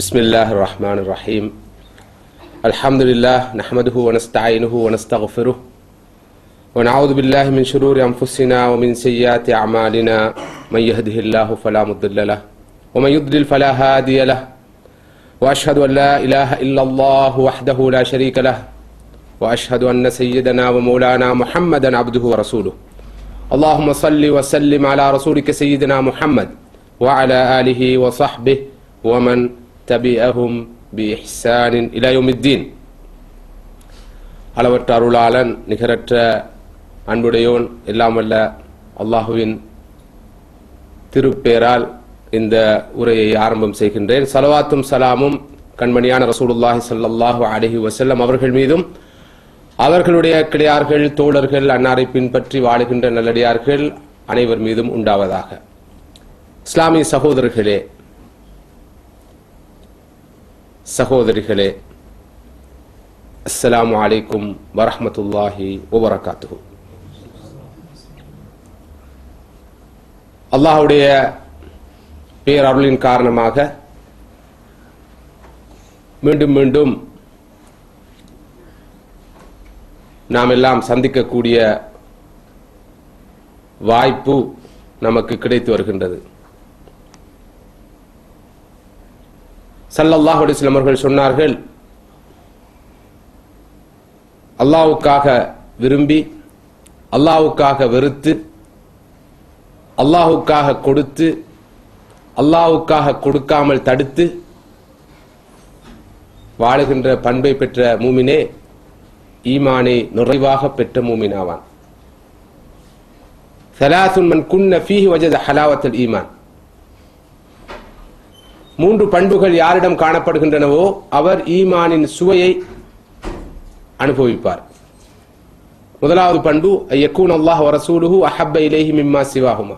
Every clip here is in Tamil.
بسم الله الرحمن الرحيم الحمد لله نحمده ونستعينه ونستغفره ونعوذ بالله من شرور أنفسنا ومن سيئات أعمالنا من يهده الله فلا مضل له ومن يضلل فلا هادي له وأشهد أن لا إله إلا الله وحده لا شريك له وأشهد أن سيدنا ومولانا محمدا عبده ورسوله اللهم صل وسلم على رسولك سيدنا محمد وعلى آله وصحبه ومن تبعهم بإحسان إلى يوم الدين. அளவற்ற அருளாளன் நிகரற்ற அன்புடையோன் எல்லாம் வல்ல அல்லாஹுவின் திருப்பேரால் இந்த உரையை ஆரம்பம் செய்கின்றேன். ஸலவாத்தும் ஸலாமும் கண்மணியான ரசூலுல்லாஹி ஸல்லல்லாஹு அலைஹி வஸல்லம் அவர்கள் மீதும் அவர்களுடைய கிளையார்கள் தோழர்கள் அன்னாரை பின்பற்றி வாழுகின்ற நல்லடியார்கள் அனைவர் மீதும் உண்டாவதாக. இஸ்லாமிய சகோதரர்களே சகோதரிகளே, அஸ்ஸலாமு அலைக்கும் வரஹ்மத்துல்லாஹி வபரகாத்துஹு. அல்லாஹ்வுடைய பேரருளின் காரணமாக மீண்டும் மீண்டும் நாம் எல்லாம் சந்திக்கக்கூடிய வாய்ப்பு நமக்கு கிடைத்து வருகின்றது. ஸல்லல்லாஹு அலைஹி வஸல்லம் அவர்கள் சொன்னார்கள், அல்லாஹ்வுக்காக விரும்பி அல்லாஹ்வுக்காக வெறுத்து அல்லாஹ்வுக்காக கொடுத்து அல்லாஹ்வுக்காக கொடுக்காமல் தடுத்து வாழுகின்ற பண்பை பெற்ற மூமினே ஈமானை நிறைவாக பெற்ற மூமினாவான். ஸலாசுன் மன் குன்ன ஃபீஹி வஜத ஹலாவத்தல் ஈமான். மூன்று பண்புகள் யாரிடம் காணப்படுகின்றனவோ அவர் ஈமானின் சுவையை அனுபவிப்பார். முதலாவது பண்பு யக்கூன் அல்லாஹ் வ ரசூலுஹு அஹப்ப இலைஹி மிம்மா சிவாஹுமா.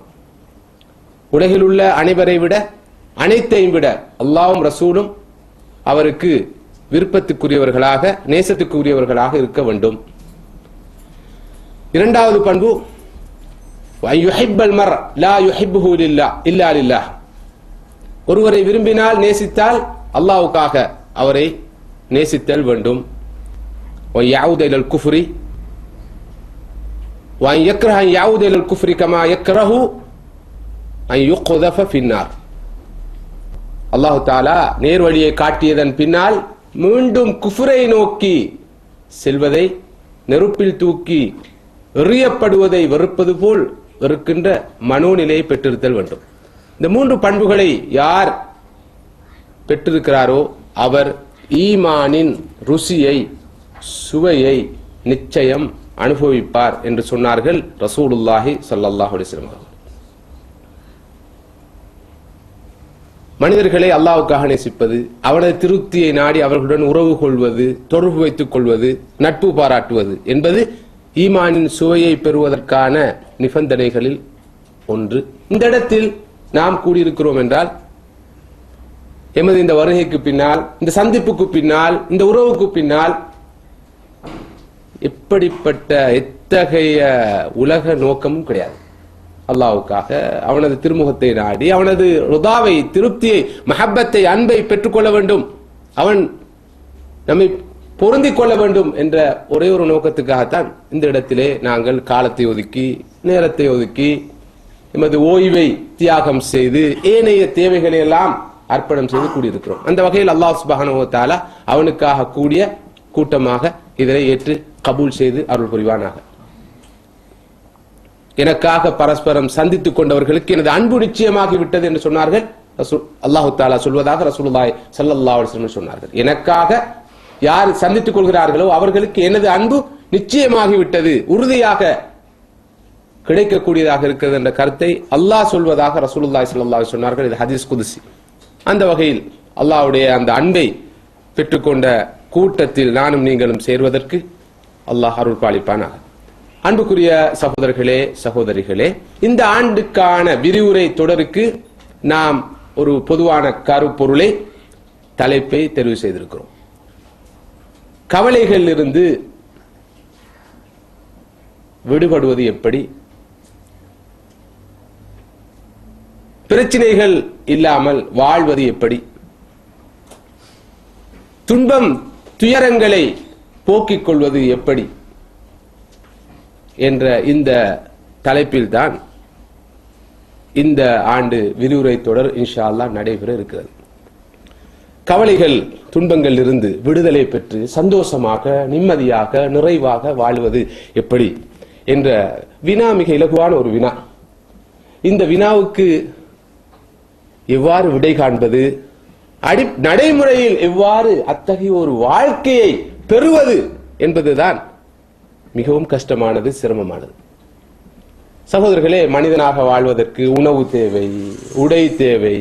உலகில் உள்ள அனைவரை விட அனைத்தையும் விட அல்லாஹ்வும் ரசூலும் அவருக்கு விருப்பத்துக்குரியவர்களாக நேசத்துக்குரியவர்களாக இருக்க வேண்டும். இரண்டாவது பண்பு யுஹிப்பல் மர் லா யுஹிப்புஹு இல்லா லில்லாஹ். ஒருவரை விரும்பினால் நேசித்தால் அல்லாஹ்வுக்காக அவரை நேசித்தல் வேண்டும். وَيَعُودَ إِلَى الْكُفْرِ وَأَنْ يَكْرَهَ أَنْ يَعُودَ إِلَى الْكُفْرِ كَمَا يَكْرَهُ أَنْ يُقْذَفَ فِي النَّارِ. அல்லாஹ் தஆலா நேர் வழியை காட்டியதன் பின்னால் மீண்டும் குஃப்ரை நோக்கி செல்வதை, நெருப்பில் தூக்கி எறியப்படுவதை வெறுப்பது போல் வெறுக்கின்ற மனோநிலையை பெற்றிருத்தல் வேண்டும். இந்த மூன்று பண்புகளை யார் பெற்றிருக்கிறாரோ அவர் ஈமானின் ருசியை சுவையை நிச்சயம் அனுபவிப்பார் என்று சொன்னார்கள் ரசூலுல்லாஹி ஸல்லல்லாஹு அலைஹி வஸல்லம். மனிதர்களை அல்லாஹ்வுக்காக நேசிப்பது, அவனது திருப்தியை நாடி அவர்களுடன் உறவு கொள்வது, தொடர்பு வைத்துக் கொள்வது, நட்பு பாராட்டுவது என்பது ஈமானின் சுவையை பெறுவதற்கான நிபந்தனைகளில் ஒன்று. இந்த இடத்தில் நாம் கூடியிருக்கிறோம் என்றால் எமது இந்த வருகைக்கு பின்னால், இந்த சந்திப்புக்கு பின்னால், இந்த உறவுக்கு பின்னால் எப்படிப்பட்ட எத்தகைய உலக நோக்கமும் கிடையாது. அல்லாஹ்வுக்காக அவனது திருமுகத்தை நாடி அவனது ருதாவை, திருப்தியை, மஹப்பத்தை, அன்பை பெற்றுக்கொள்ள வேண்டும், அவன் நம்மை பொருந்திக் கொள்ள வேண்டும் என்ற ஒரே ஒரு நோக்கத்துக்காகத்தான் இந்த இடத்திலே நாங்கள் காலத்தை ஒதுக்கி நேரத்தை ஒதுக்கி எமது ஓய்வை தியாகம் செய்து ஏனைய தேவைகளை எல்லாம் அர்ப்பணம் செய்து கூடியிருக்கிறோம். அந்த வகையில் அல்லாஹ் சுப்ஹானஹு வ தஆலா அவனுக்காக கூடிய கூட்டமாக இதனை ஏற்று கபூல் செய்து அருள் புரிவானாக. எனக்காக பரஸ்பரம் சந்தித்துக் கொண்டவர்களுக்கு எனது அன்பு நிச்சயமாகி விட்டது என்று சொன்னார்கள். அல்லாஹ் தஆலா சொல்வதாக ரசூலுல்லாஹி ஸல்லல்லாஹு அலைஹி வஸல்லம் சொன்னார்கள். எனக்காக யார் சந்தித்துக் கொள்கிறார்களோ அவர்களுக்கு எனது அன்பு நிச்சயமாகி விட்டது, உறுதியாக கிடைக்கக்கூடியதாக இருக்கிறது என்ற கருத்தை அல்லாஹ் சொல்வதாக ரசூலுல்லாஹி ஸல்லல்லாஹு அலைஹி வஸல்லம் சொன்னார்கள். இது ஹதீஸ் குதுசி. அந்த வகையில் அல்லாஹ்வுடைய அந்த அன்பை பெற்றுக்கொண்ட கூட்டத்தில் நானும் நீங்களும் சேர்வதற்கு அல்லாஹ் அருள் பாலிப்பானாக. அன்புக்குரிய சகோதரர்களே சகோதரிகளே, இந்த ஆண்டுக்கான விரிவுரை தொடருக்கு நாம் ஒரு பொதுவான கருப்பொருளை, தலைப்பை தெரிவு செய்திருக்கிறோம். கவலைகளில் இருந்து விடுபடுவது எப்படி, பிரச்சனைகள் இல்லாமல் வாழ்வது எப்படி, துன்பம் துயரங்களை போக்கிக் கொள்வது எப்படி என்ற இந்த தலைப்பில் தான் இந்த ஆண்டு விரிவுரை தொடர் இன்ஷா அல்லாஹ் நடைபெற இருக்கிறது. கவலைகள் துன்பங்கள் இருந்து விடுதலை பெற்று சந்தோஷமாக நிம்மதியாக நிறைவாக வாழ்வது எப்படி என்ற வினா மிக இலகுவான ஒரு வினா. இந்த வினாவுக்கு எவ்வாறு விடை காண்பது, நடைமுறையில் எவ்வாறு அத்தகைய ஒரு வாழ்க்கையை பெறுவது என்பதுதான் மிகவும் கஷ்டமானது, சிரமமானது. சகோதரர்களே, மனிதனாக வாழ்வதற்கு உணவு தேவை, உடை தேவை,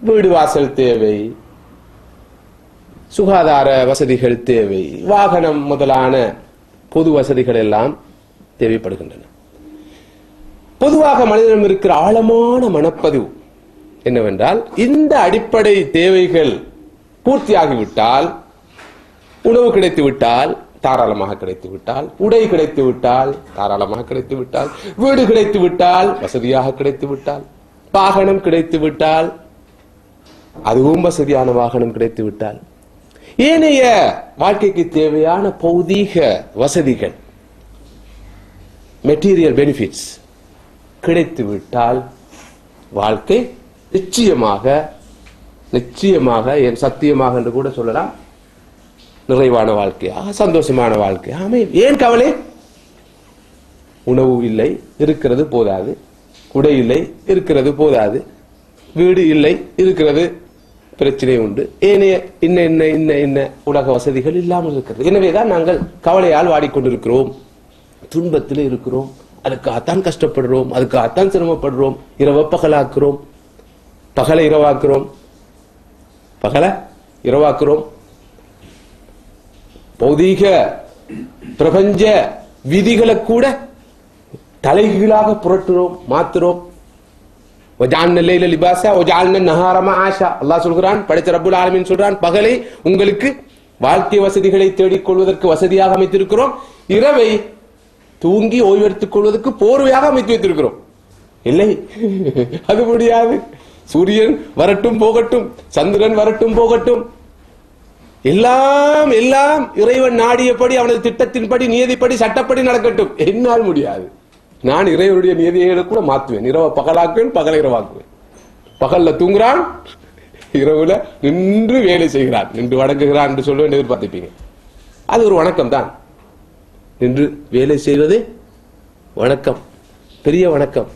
வீடு வாசல் தேவை, சுகாதார வசதிகள் தேவை, வாகனம் முதலான பொது வசதிகள் எல்லாம் தேவைப்படுகின்றன. பொதுவாக மனிதனிடம் இருக்கிற ஆழமான மனப்பதிவு என்னவென்றால், இந்த அடிப்படை தேவைகள் பூர்த்தியாகிவிட்டால், உணவு கிடைத்து விட்டால் தாராளமாக கிடைத்து விட்டால், உடை கிடைத்து விட்டால் தாராளமாக கிடைத்து விட்டால், வீடு கிடைத்து விட்டால் வசதியாக கிடைத்து விட்டால், வாகனம் கிடைத்து விட்டால் அதுவும் வசதியான வாகனம் கிடைத்து விட்டால், ஏனைய வாழ்க்கைக்கு தேவையான பௌதீக வசதிகள் மெட்டீரியல் பெனிஃபிட்ஸ் கிடைத்து விட்டால் வாழ்க்கை நிச்சயமாக நிச்சயமாக என் சத்தியமாக என்று கூட சொல்லலாம் நிறைவான வாழ்க்கையாக சந்தோஷமான வாழ்க்கை அமையும். ஏன் கவலை? உணவு இல்லை, இருக்கிறது போதாது. உடை இல்லை, இருக்கிறது போதாது. வீடு இல்லை, இருக்கிறது பிரச்சனை உண்டு. ஏனைய இன்ன இன்ன இன்ன இன்ன உலக வசதிகள் இல்லாமல் இருக்கிறது. எனவேதான் நாங்கள் கவலையால் வாடிக்கொண்டிருக்கிறோம், துன்பத்தில் இருக்கிறோம். அதுக்காகத்தான் கஷ்டப்படுறோம், அதுக்காகத்தான் சிரமப்படுறோம். இரவை பகலாக்குறோம், பகலை இரவாக்குறோம், பகலை இரவாக்குறோம். பௌதீக பிரபஞ்ச விதிகளை கூட தலைகீழாக புரட்டுறோம், மாத்துறோம். அல்லாஹ் சொல்கிறான், படைச்ச ரப்புல் ஆலமீன் சொல்றான், பகலை உங்களுக்கு வாழ்க்கை வசதிகளை தேடிக்கொள்வதற்கு வசதியாக அமைத்திருக்கிறோம், இரவை தூங்கி ஓய்வெடுத்துக் கொள்வதற்கு போர்வையாக அமைத்து வைத்திருக்கிறோம். இல்லை, அது முடியாது. சூரியன் வரட்டும் போகட்டும், சந்திரன் வரட்டும் போகட்டும், எல்லாம் எல்லாம் இறைவன் நாடியபடி அவனது திட்டத்தின்படி நியதிப்படி சட்டப்படி நடக்கட்டும். என்னால் முடியாது. நான் இறைவனுடைய நியதிகளை கூட மாத்துவேன். இரவை பகலாக்குவேன், பகலை இரவாக்குவேன். பகல்ல தூங்குறான், இரவுல நின்று வேலை செய்கிறான், நின்று வணங்குகிறான் என்று சொல்லுவேன். எதிர்பார்த்திருப்பீங்க. அது ஒரு வணக்கம் தான். நின்று வேலை செய்வது வணக்கம், பெரிய வணக்கம்.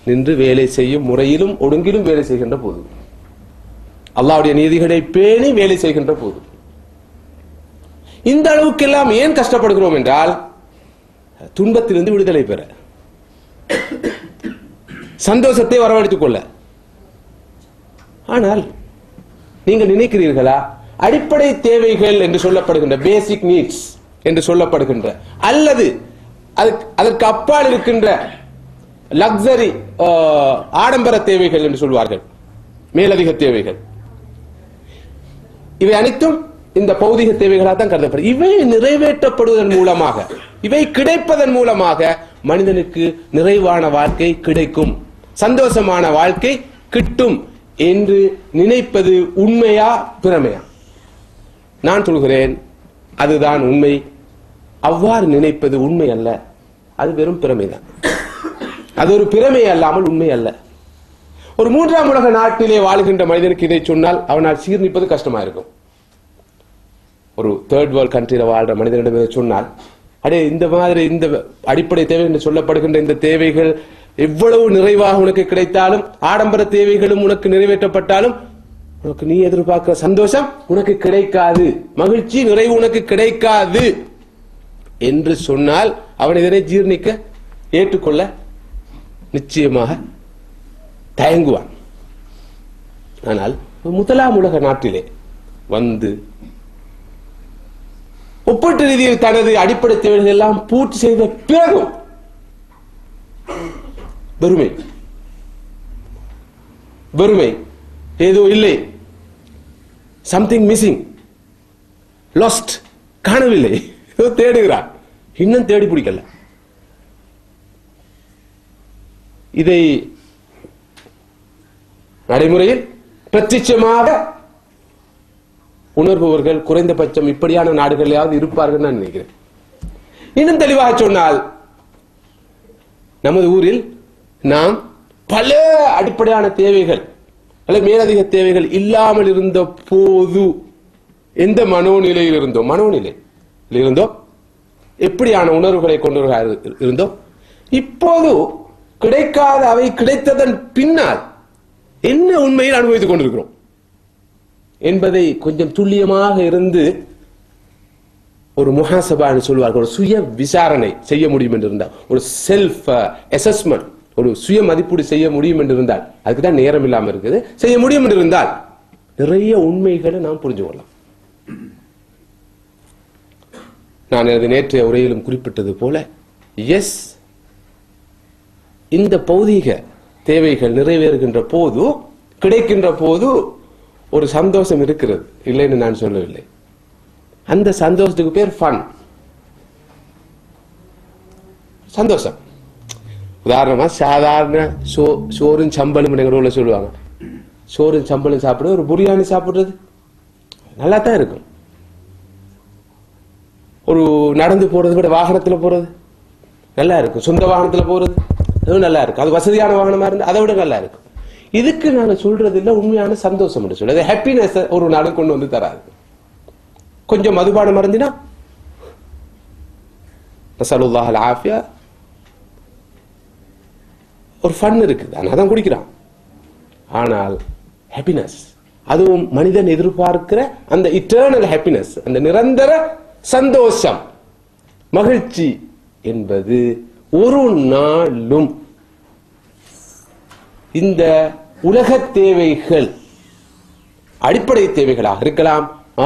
நின்று வேலை செய்யும் முறையிலும் ஒடுங்கிலும் வேலை செய்கின்ற போது, அல்லாஹ்வுடைய நீதிகளை பேணி வேலை செய்கின்ற போது, இந்த அளவுக்கெல்லாம் ஏன் கஷ்டப்படுகிறோம் என்றால், துன்பத்திலிருந்து விடுதலை பெற, சந்தோஷத்தை வரவழைத்துக் கொள்ள. ஆனால் நீங்கள் நினைக்கிறீர்களா, அடிப்படை தேவைகள் என்று சொல்லப்படுகின்ற பேசிக் நீட்ஸ் என்று சொல்லப்படுகின்ற அல்லது அதற்கு அப்பால் இருக்கின்ற லக்ஸரி ஆடம்பர தேவைகள் என்று சொல்வார்கள், மேலதிக தேவைகள், இவை அனைத்தும் இந்த பௌதிக தேவைகளாக தான் கருதப்படும். இவை நிறைவேற்றப்படுவதன் மூலமாக, இவை கிடைப்பதன் மூலமாக மனிதனுக்கு நிறைவான வாழ்க்கை கிடைக்கும், சந்தோஷமான வாழ்க்கை கிட்டும் என்று நினைப்பது உண்மையா பிரமையா? நான் சொல்கிறேன், அதுதான் உண்மை. அவ்வாறு நினைப்பது உண்மை அல்ல, அது வெறும் பிரமைதான். அது ஒரு பிரமை அல்லாமல் உண்மை அல்ல. ஒரு மூன்றாம் உலக நாட்டிலே வாழ்கின்ற மனிதனுக்கு இதை சொன்னால் அவனால் சீர்நிற்பது கஷ்டமா இருக்கும். ஒரு தேர்ட் வேர்ல்ட் கண்ட்ரியில வாழ்ற மனிதனிடம் இதை சொன்னால், அடே இந்த மாதிரி இந்த அடிப்படை தேவை என்று சொல்லப்படுகின்ற இந்த தேவைகள் எவ்வளவு நிறைவாக உனக்கு கிடைத்தாலும், ஆடம்பர தேவைகளும் உனக்கு நிறைவேற்றப்பட்டாலும், உனக்கு நீ எதிர்பார்க்கிற சந்தோஷம் உனக்கு கிடைக்காது, மகிழ்ச்சி நிறைவு உனக்கு கிடைக்காது என்று சொன்னால் அவன் இதனை ஜீர்ணிக்க ஏற்றுக்கொள்ள நிச்சயமாக தயங்குவான். ஆனால் முதலாம் உலக நாட்டிலே வந்து ஒப்பீட்டு ரீதியில் தனது அடிப்படை தேவைகள் எல்லாம் பூர்த்தி செய்த பிறகும் வெறுமை வெறுமை, ஏதோ இல்லை, சம்திங் மிஸ்ஸிங், லாஸ்ட், காணவில்லை, ஏதோ தேடுகிறான், இன்னும் தேடி பிடிக்கல. இதை நடைமுறையில் பிரத்யட்சமாக உணர்பவர்கள் குறைந்தபட்சம் இப்படியான நாடுகளையாவது இருப்பார்கள் நான் நினைக்கிறேன். இன்னும் தெளிவாக சொன்னால், நமது ஊரில் நாம் பல அடிப்படையான தேவைகள் அல்ல மேலதிக தேவைகள் இல்லாமல் இருந்த போது எந்த மனோநிலையில் இருந்தோம், எப்படியான உணர்வுகளை கொண்டவர்கள் இருந்தோம், இப்போது கிடைக்காத அவை கிடைத்ததன் பின்னால் என்ன உண்மையில் அனுபவித்துக் கொண்டிருக்கிறோம் என்பதை கொஞ்சம் துல்லியமாக இருந்து ஒரு முஹாசபா என்று சொல்வார்கள், ஒரு சுய விசாரணை செய்ய முடியும் என்று இருந்தால், ஒரு செல்ஃப் அசஸ்மெண்ட், ஒரு சுய மதிப்பீடு செய்ய முடியும் என்று இருந்தால், அதுக்கு தான் நேரம் இல்லாமல் இருக்குது, செய்ய முடியும் என்று இருந்தால் நிறைய உண்மைகளை நாம் புரிஞ்சு கொள்ளலாம். நான் எனது நேற்றைய உரையிலும் குறிப்பிட்டது போல, எஸ், இந்த பௌதீக தேவைகள் நிறைவேறுகின்ற போது, கிடைக்கின்ற போது ஒரு சந்தோஷம் இருக்கிறது, இல்லைன்னு நான் சொல்லவில்லை. அந்த சந்தோஷத்துக்கு பேர் ஃபன், சந்தோஷம். உதாரணமா சாதாரண சோறும் சம்பளம் எங்க சொல்லுவாங்க, சோறும் சம்பளம் சாப்பிடுறது, ஒரு பிரியாணி சாப்பிடுறது நல்லா தான் இருக்கும். ஒரு நடந்து போறது விட வாகனத்துல போறது நல்லா இருக்கும், சொந்த வாகனத்துல போறது அதுவும் நல்லா இருக்கும், அது வசதியான வாகனமா இருந்தா அதை விட நல்லா இருக்கும். இதுக்கு நாங்க சொல்றது இல்ல உண்மையான சந்தோஷம் சொல்றது. ஹாப்பினஸ் ஒரு நாள் கொண்டு வந்து தராது. கொஞ்சம் மதுபானம் மருந்தினா நஸலுல்லாஹ் அல் ஆஃபியா, ஒரு ஃபன் இருக்குது, அதான் குடிக்கிறான். ஆனால் ஹாப்பினஸ், அதுவும் மனிதன் எதிர்பார்க்கிற அந்த இட்டர்னல் ஹாப்பினஸ், அந்த நிரந்தர சந்தோஷம், மகிழ்ச்சி என்பது ஒரு நாளும் இந்த உலக தேவைகள், அடிப்படை தேவைகளாக இருக்கலாம்,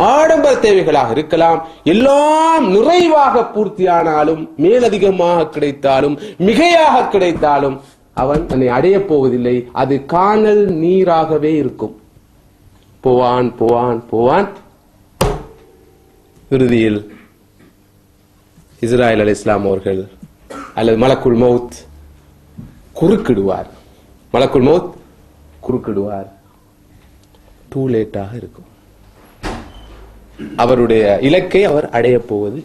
ஆடம்பர தேவைகளாக இருக்கலாம், எல்லாம் நிறைவாக பூர்த்தியானாலும், மேலதிகமாக கிடைத்தாலும், மிகையாக கிடைத்தாலும் அவன் தன்னை அடைய போவதில்லை. அது காணல் நீராகவே இருக்கும். போவான் போவான் போவான், இறுதியில் இஸ்ராயில் அலைஹிஸ்ஸலாம் அவர்கள் அல்லது மலக்குல் மௌத் குறுக்கிடுவார். மலக்குல் மௌத் குறுக்கிடுவார். டூ லேட்டாக இருக்கும். அவருடைய இலக்கை அவர் அடைய போவது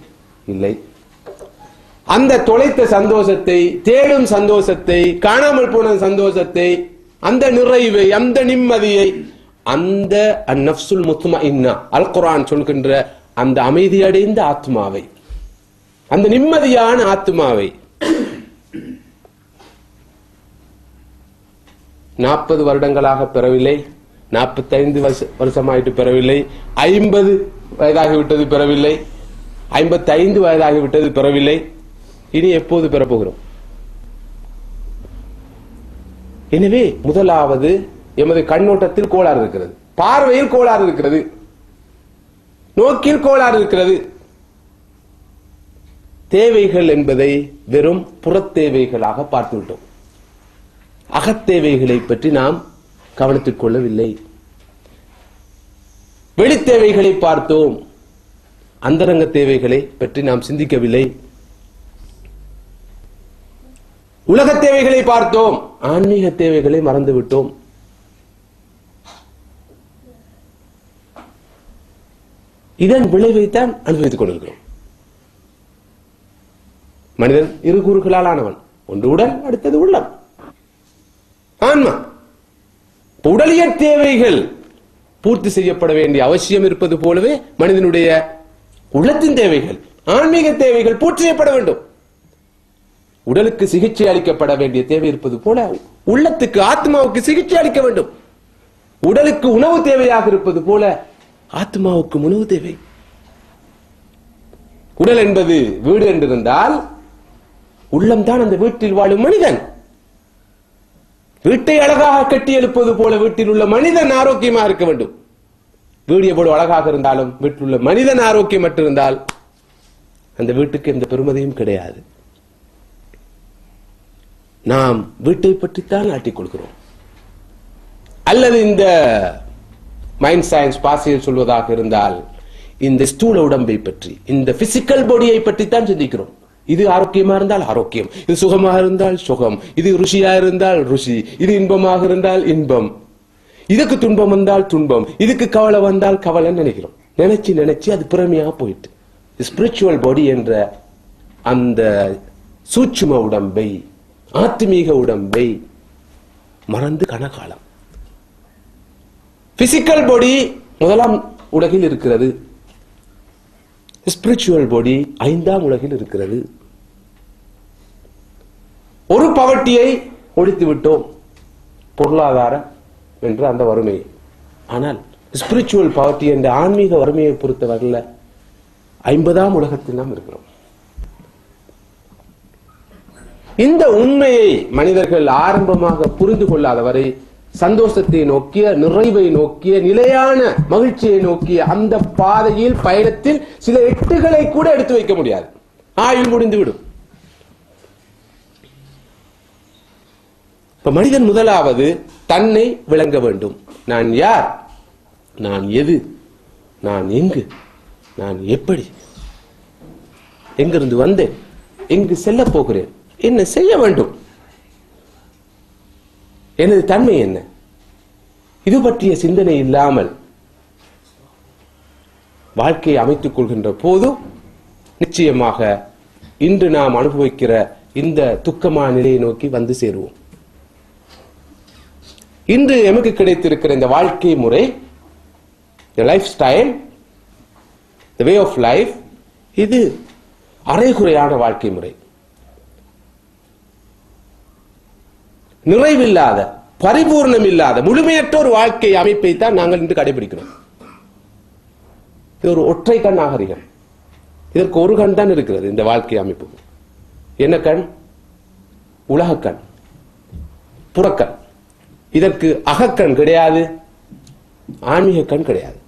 இல்லை. அந்த தொலைத்த சந்தோஷத்தை, தேடும் சந்தோஷத்தை, காணாமல் போன சந்தோஷத்தை, அந்த நிறைவை, அந்த நிம்மதியை, அந்த அந்நஃப்சுல் முத்மஇன்னா, அல் குர்ஆன் சொல்கின்ற அந்த அமைதியடைந்த ஆத்மாவை, அந்த நிம்மதியான ஆத்மாவை 40 வருடங்களாக பெறவில்லை, 45 வருஷமாயிட்டு பெறவில்லை, 50 வயதாகிவிட்டது பெறவில்லை, 55 வயதாகிவிட்டது பெறவில்லை, இனி எப்போது பெறப்போகிறோம்? எனவே முதலாவது எமது கண்ணோட்டத்தில் கோளாறு இருக்கிறது, பார்வையில் கோளாறு இருக்கிறது, நோக்கில் கோளாறு இருக்கிறது. தேவைகள் என்பதை வெறும் புறத்தேவைகளாக பார்த்துவிட்டோம். அகத்தேவைகளை பற்றி நாம் கவனித்துக் கொள்ளவில்லை. வெளித்தேவைகளை பார்த்தோம், அந்தரங்க தேவைகளை பற்றி நாம் சிந்திக்கவில்லை. உலக தேவைகளை பார்த்தோம், ஆன்மீக தேவைகளை மறந்துவிட்டோம். இதன் விளைவைத்தான் அனுபவித்துக் கொண்டிருக்கிறோம். மனிதன் இரு கூறுகளால் ஆனவன், ஒன்று உடல், அடுத்தது உள்ளம், ஆன்மா. உடலியல் தேவைகள் பூர்த்தி செய்யப்பட வேண்டிய அவசியம் இருப்பது போலவே மனிதனுடைய உள்ளத்தின் தேவைகள், ஆன்மீக தேவைகள் பூர்த்தி செய்யப்பட வேண்டும். உடலுக்கு சிகிச்சை அளிக்கப்பட வேண்டிய தேவை இருப்பது போல உள்ளத்துக்கு, ஆத்மாவுக்கு சிகிச்சை அளிக்க வேண்டும். உடலுக்கு உணவு தேவையாக இருப்பது போல ஆத்மாவுக்கு உணவு தேவை. உடல் என்பது வீடு என்றிருந்தால் உள்ளம்தான் அந்த வீட்டில் வாழும் மனிதன். வீட்டை அழகாக கட்டி எழுப்பது போல வீட்டில் உள்ள மனிதன் ஆரோக்கியமா இருக்க வேண்டும். வீடு எவ்வளவு அழகாக இருந்தாலும் வீட்டில் உள்ள மனிதன் ஆரோக்கியம் இருந்தால் அந்த வீட்டுக்கு எந்த பெருமதியும் கிடையாது. நாம் வீட்டை பற்றித்தான் ஆட்டிக் கொள்கிறோம். அல்லது இந்த மைண்ட் சயின்ஸ் பாசியில் சொல்வதாக இருந்தால் இந்த ஸ்தூல உடம்பை பற்றி, இந்த பிசிக்கல் பாடியை பற்றித்தான் சிந்திக்கிறோம். இது ஆரோக்கியமா இருந்தால் ஆரோக்கியம், இது சுகமாக இருந்தால் சுகம், இது ருசியா இருந்தால் ருசி, இது இன்பமாக இருந்தால் இன்பம், இதுக்கு துன்பம் வந்தால் துன்பம், இதுக்கு கவலை வந்தால் கவலைன்னு நினைக்கிறோம். நினைச்சு நினைச்சு அது பிறமையாக போயிட்டு. ஸ்பிரிச்சுவல் பாடி என்ற அந்த சூட்சும உடம்பை, ஆத்மீக உடம்பை மறந்து கனகாலம். பிசிக்கல் பாடி முதலாம் உலகில் இருக்கிறது, ஸ்பிரிச்சுவல் பாடி 5ஆம் உலகில் இருக்கிறது. ஒரு பவர்ட்டியை ஒழித்து விட்டோம், பொருளாதாரம் என்ற அந்த வறுமையை. ஆனால் ஸ்பிரிச்சுவல் பவர்ட்டி என்ற ஆன்மீக வறுமையை பொறுத்தவரையில் 50ஆம் உலகத்தில் நாம் இருக்கிறோம். இந்த உண்மையை மனிதர்கள் ஆரம்பமாக புரிந்து கொள்ளாதவரை சந்தோஷத்தை நோக்கிய, நிறைவை நோக்கிய, நிலையான மகிழ்ச்சியை நோக்கிய அந்த பாதையில் பயணத்தில் சில எட்டுகளை கூட எடுத்து வைக்க முடியாது. ஆயுள் முடிந்துவிடும். இப்ப மனிதன் முதலாவது தன்னை விளங்க வேண்டும். நான் யார், நான் எது, நான் எங்கு, நான் எப்படி, எங்கிருந்து வந்தேன், எங்கு செல்ல போகிறேன், என்ன செய்ய வேண்டும், எனது தன்மை என்ன, இது பற்றிய சிந்தனை இல்லாமல் வாழ்க்கையை அமைத்துக் கொள்கின்ற போது நிச்சயமாக இன்று நாம் அனுபவிக்கிற இந்த துக்கமான நிலையை நோக்கி வந்து சேருவோம். இன்று எமக்கு கிடைத்திருக்கிற இந்த வாழ்க்கை முறை, life style, way of life, இது அரைகுறையான வாழ்க்கை முறை. நிறைவில்லாத, பரிபூர்ணம் இல்லாத, முழுமையற்ற ஒரு வாழ்க்கை அமைப்பை தான் நாங்கள் இன்று கடைபிடிக்கிறோம். இது ஒரு ஒற்றை கண் நாகரிகம். இதற்கு ஒரு கண் தான் இருக்கிறது இந்த வாழ்க்கை அமைப்பு. என்ன கண்? உலக கண், புறக்கண். இதற்கு அகக்கண் கிடையாது, ஆன்மீக கண் கிடையாது.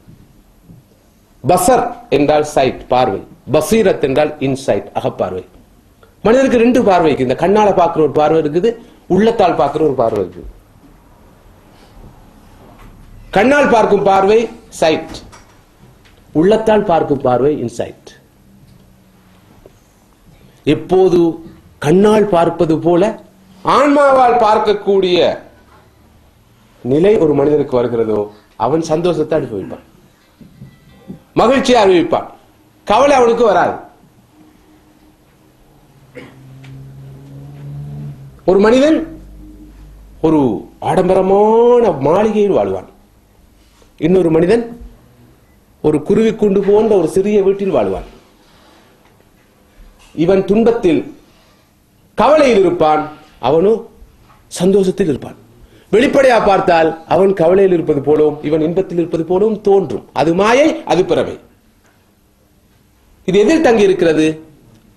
பசர் என்றால் சைட், பார்வை. பசீரத் என்றால் இன்சைட், அகப்பார்வை. மனிதனுக்கு 2 பார்வை இருக்கு. இந்த கண்ணால பார்க்கிற ஒரு பார்வை இருக்குது, உள்ளத்தால் பார்க்கிற ஒரு பார்வை இருக்குது. கண்ணால் பார்க்கும் பார்வை சைட், உள்ளத்தால் பார்க்கும் பார்வை இன்சைட். எப்போது கண்ணால் பார்ப்பது போல ஆன்மாவால் பார்க்கக்கூடிய நிலை ஒரு மனிதனுக்கு வருகிறதோ அவன் சந்தோஷத்தை அனுபவிப்பான், மகிழ்ச்சியை அனுபவிப்பான், கவலை அவனுக்கு வராது. ஒரு மனிதன் ஒரு ஆடம்பரமான மாளிகையில் வாழ்வான், இன்னொரு மனிதன் ஒரு குருவி கூண்டு போன்ற ஒரு சிறிய வீட்டில் வாழ்வான். இவன் துன்பத்தில் கவலையில் இருப்பான், அவனோ சந்தோஷத்தில் இருப்பான். வெளிப்படையா பார்த்தால் அவன் கவலையில் இருப்பது போலவும் இவன் இன்பத்தில் இருப்பது போலவும் தோன்றும். அது மாயை, அது பிறவை. இது எதில் தங்கி இருக்கிறது?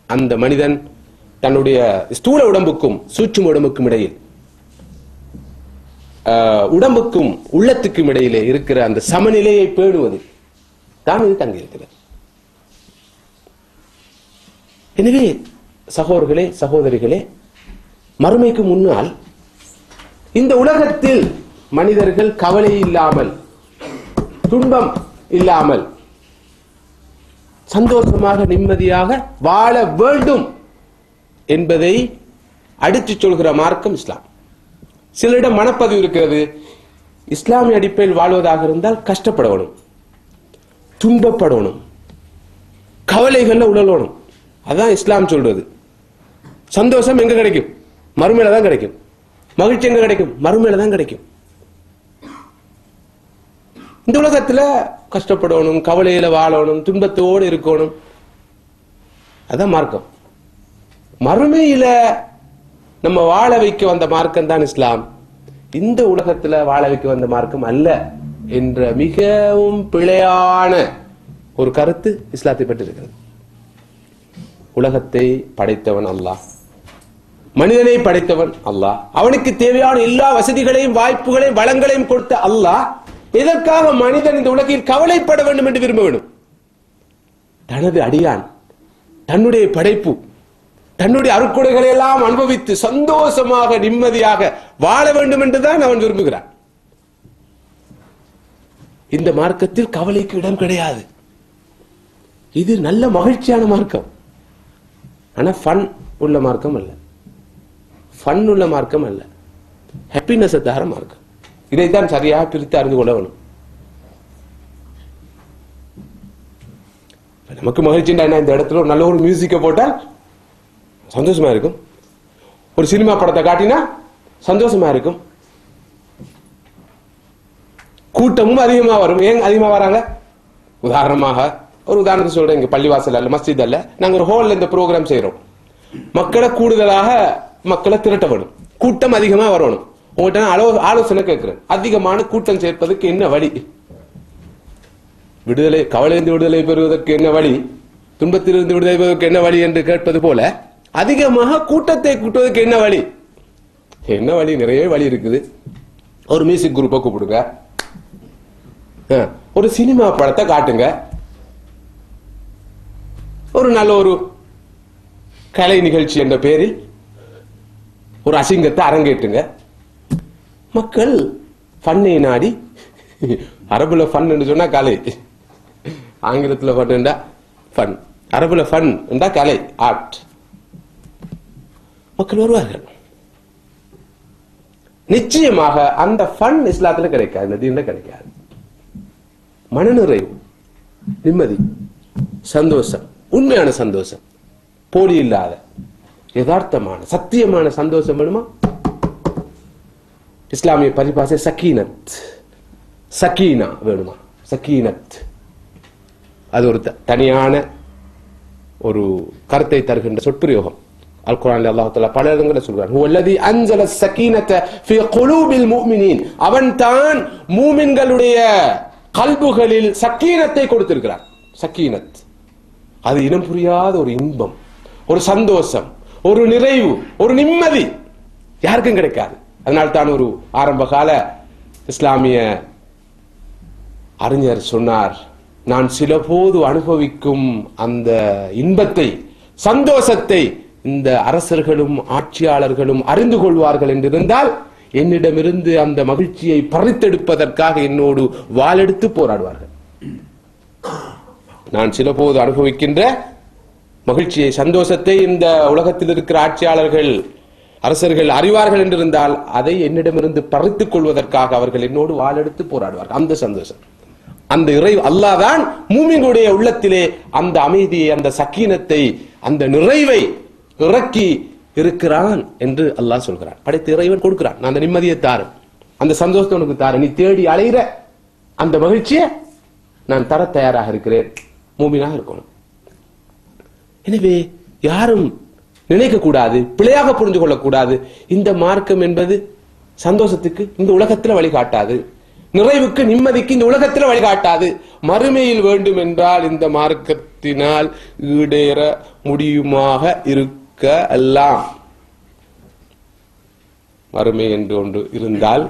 அந்த மனிதன் தன்னுடைய ஸ்தூல உடம்புக்கும் சூட்சும உடம்புக்கும் இடையில், உடம்புக்கும் உள்ளத்துக்கும் இடையிலே இருக்கிற அந்த சமநிலையை பேணுவது தான் இது தங்கி இருக்கிறது. எனவே சகோதரர்களே, சகோதரிகளே, மறுமைக்கு முன்னால் இந்த உலகத்தில் மனிதர்கள் கவலை இல்லாமல், துன்பம் இல்லாமல், சந்தோஷமாக நிம்மதியாக வாழ வேண்டும் என்பதை அடித்து சொல்கிற மார்க்கம் இஸ்லாம். சிலரிடம் மனப்பதிவு இருக்கிறது, இஸ்லாமிய அடிப்படையில் வாழ்வதாக இருந்தால் கஷ்டப்படணும், துன்பப்படணும், கவலைகள்ல உழலணும். அதான் இஸ்லாம் சொல்றது. சந்தோஷம் எங்க கிடைக்கும்? மறுமையில தான் கிடைக்கும். மகிழ்ச்சி எங்க கிடைக்கும்? மறுமையில தான் கிடைக்கும். இந்த உலகத்துல கஷ்டப்படணும், கவலையில வாழணும், துன்பத்தோடு இருக்கணும், அதான் மார்க்கம். மறுமையில நம்ம வாழ வைக்க வந்த மார்க்கம் தான் இஸ்லாம். இந்த உலகத்துல வாழ வைக்க வந்த மார்க்கம் அல்ல என்ற மிகவும் பிழையான ஒரு கருத்து இஸ்லாத்தை பற்றி இருக்கிறது. உலகத்தை படைத்தவன் அல்லாஹ், மனிதனை படைத்தவன் அல்லாஹ், அவனுக்கு தேவையான எல்லா வசதிகளையும் வாய்ப்புகளையும் வளங்களையும் கொடுத்த அல்லாஹ் எதற்காக மனிதன் இந்த உலகில் கவலைப்பட வேண்டும் என்று விரும்ப வேண்டும்? தனது அடியான் தன்னுடைய படைப்பு, தன்னுடைய அருட்கொடைகளை எல்லாம் அனுபவித்து சந்தோஷமாக நிம்மதியாக வாழ வேண்டும் என்றுதான் அவன் விரும்புகிறான். இந்த மார்க்கத்தில் கவலைக்கு இடம் கிடையாது. இது நல்ல மகிழ்ச்சியான மார்க்கம். ஆனா ஃபன் உள்ள மார்க்கம் அல்ல, ஃபன் உள்ள மார்க்கம் அல்ல, ஹாப்பினஸ் தர மார்க்கம். இதைத்தான் சரியாக பிரித்து அறிந்து கொள்ள வேணும். நமக்கு மகிழ்ச்சின்னா என்ன, இந்த இடத்துல ஒரு நல்ல ஒரு மியூசிக்கை போட்டால் சந்தோஷமா இருக்கும், ஒரு சினிமா படத்தை காட்டினா சந்தோஷமா இருக்கும், கூட்டமும் அதிகமா வரும். ஏன் அதிகமா வராங்க? உதாரணமாக ஒரு உதாரணத்தை சொல்றேன். இங்க பள்ளிவாசல் அல்ல, மஸ்ஜித் அல்ல, நாங்க ஒரு ஹால்ல இந்த ப்ரோக்ராம் செய்யறோம். மக்களை கூடுதலாக மக்களை திரட்டப்படும், கூட்டம் அதிகமா வரணும். உங்கள்கிட்ட ஆலோசனை கேட்கிறேன், அதிகமான கூட்டம் சேர்ப்பதற்கு என்ன வழி? விடுதலை, கவலையிலிருந்து விடுதலை பெறுவதற்கு என்ன வழி, துன்பத்திலிருந்து விடுதலை பெறுவதற்கு என்ன வழி என்று கேட்பது போல அதிகமாக கூட்டத்தை கூட்டுவதற்கு என்ன வழி? என்ன வழி? நிறைய வழி இருக்குது. ஒரு மியூசிக் குரூப்பை கூப்பிடுங்க, ஒரு சினிமா படத்தை காட்டுங்க, ஒரு நல்ல ஒரு கலை நிகழ்ச்சி என்ற பெயரில் ஒரு அசிங்கத்தை அரங்கேற்றுங்க. மக்கள் ஃபன்னை நாடி, அரபுல ஃபன் என்று சொன்னா கலை, ஆங்கிலத்தில் ஃபன் என்றா ஃபன், அரபுல ஃபன் என்றா கலை, ஆர்ட். மக்கள் வருவார்கள். நிச்சயமாக அந்த ஃபன் இஸ்லாத்துல கிடைக்காது, நதியில கிடைக்காது. மனநிறைவு, நிம்மதி, சந்தோஷம், உண்மையான சந்தோஷம், போலி இல்லாத யதார்த்தமான சத்தியமான சந்தோஷம் வேணுமா? இஸ்லாமிய பரிபாஷை சக்கீனத், சக்கீனா வேணுமா? சக்கீனத் அது ஒரு தனியான ஒரு கருத்தை தருகின்ற சொற்பிரயோகம். அல் குர்ஆன்ல அல்லாஹ் தஆலா பல இடங்களில் சொல்றார், ஹுவல்லதி அன்ஸல ஸகீனத ஃபீ குலூபில் முஃமினீன், அவன் தான் மூமின்களுடைய கல்புகளில் சக்கீனத்தை கொடுத்திருக்கிறார். சக்கீனத் அது இனம் புரியாத ஒரு இன்பம், ஒரு சந்தோஷம், ஒரு நிறைவு, ஒரு நிம்மதி, யாருக்கும் கிடைக்காது. அதனால் தான் ஒரு ஆரம்ப கால இஸ்லாமிய அறிஞர் சொன்னார், நான் சில போது அனுபவிக்கும் அந்த இன்பத்தை, சந்தோஷத்தை இந்த அரசர்களும் ஆட்சியாளர்களும் அறிந்து கொள்வார்கள் என்றிருந்தால் என்னிடமிருந்து அந்த மகிழ்ச்சியை பறித்தெடுப்பதற்காக என்னோடு வாளெடுத்து போராடுவார்கள். நான் சில போது அனுபவிக்கின்ற மகிழ்ச்சியை, சந்தோஷத்தை இந்த உலகத்தில் இருக்கிற ஆட்சியாளர்கள் அரசர்கள் அறிவார்கள் என்றிருந்தால் அதை என்னிடமிருந்து பறித்துக் கொள்வதற்காக அவர்கள் என்னோடு வாளெடுத்து போராடுவார்கள். அந்த சந்தோஷம், அந்த இறை அல்லாஹ்தான் மூமின்களுடைய உள்ளத்திலே அந்த அமைதியை, அந்த சக்கீனத்தை, அந்த நிறைவை இறக்கி இருக்கிறான் என்று அல்லாஹ் சொல்கிறான். படைத்த இறைவன் கொடுக்கிறான். நான் அந்த நிம்மதியை தாரேன், அந்த சந்தோஷத்தை உனக்கு தாரேன், நீ தேடி அலைகிற அந்த மகிழ்ச்சியை நான் தர தயாராக இருக்கிறேன். மூமினாக இருக்கணும். எனவே யாரும் நினைக்க கூடாது, பிழையாக புரிந்து கொள்ளக்கூடாது, இந்த மார்க்கம் என்பது சந்தோஷத்துக்கு இந்த உலகத்தில் வழிகாட்டாது, நிறைவுக்கு நிம்மதிக்கு இந்த உலகத்தில் வழிகாட்டாது. மறுமையில் வேண்டும் என்றால் இந்த மார்க்கத்தினால் ஈடேற முடியுமாக இருக்க எல்லாம். மறுமை என்று ஒன்று இருந்தால்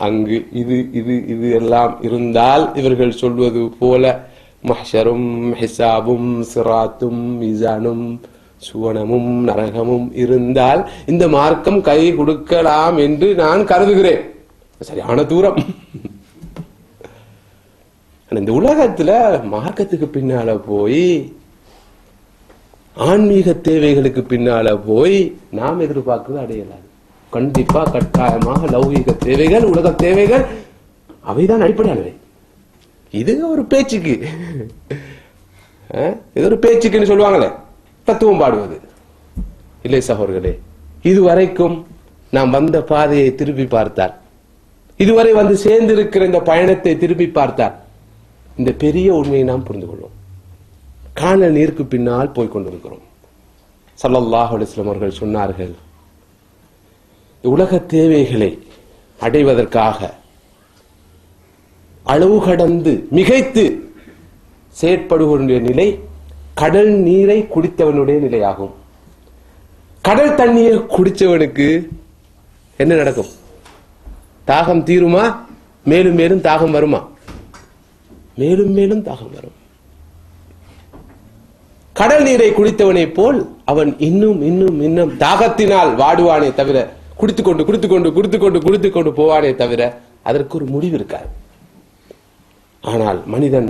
அங்கு இது இது இது எல்லாம் இருந்தால் இவர்கள் சொல்வது போல மஹ்ஷரும் ஹிசாபும் சிராத்தும் மீசானும் சுவனமும் நரகமும் இருந்தால் இந்த மார்க்கம் கை கொடுக்கலாம் என்று நான் கருதுகிறேன். சரியான தூரம். இந்த உலகத்துல மார்க்கத்துக்கு பின்னால போய், ஆன்மீக தேவைகளுக்கு பின்னால போய் நாம் எதிர்பார்க்கிறது அடையலாது. கண்டிப்பா கட்டாயமாக லௌகீக தேவைகள், உலக தேவைகள் அவைதான் அடிப்படையானவை. இது ஒரு பேச்சுக்கு, இது ஒரு பேச்சுக்குன்னு சொல்லுவாங்களே, தத்துவம் பாடுவது இல்லை சகோதரர்களே. இதுவரைக்கும் நாம் வந்த பாதையை திருப்பி பார்த்தால், இதுவரை வந்து சேர்ந்து இருக்கிற இந்த பயணத்தை திருப்பி பார்த்தால் இந்த பெரிய உண்மையை நாம் புரிந்து கொள்வோம். காணல் நீருக்கு பின்னால் போய்கொண்டிருக்கிறோம். ஸல்லல்லாஹு அலைஹி வஸல்லம் அவர்கள் சொன்னார்கள், உலக தேவைகளை அடைவதற்காக அளவு கடந்து மிகைத்து செயற்படுவனுடைய நிலை கடல் நீரை குடித்தவனுடைய நிலையாகும். கடல் தண்ணீரை குடித்தவனுக்கு என்ன நடக்கும்? தாகம் தீருமா? மேலும் மேலும் தாகம் வருமா? மேலும் மேலும் தாகம் வரும். கடல் நீரை குடித்தவனை போல் அவன் இன்னும் இன்னும் இன்னும் தாகத்தினால் வாடுவானே தவிர, குடித்துக்கொண்டு குடித்துக்கொண்டு குடித்துக்கொண்டு குடித்துக்கொண்டு போவானே தவிர அதற்கு ஒரு முடிவு இருக்காது. ஆனால் மனிதன்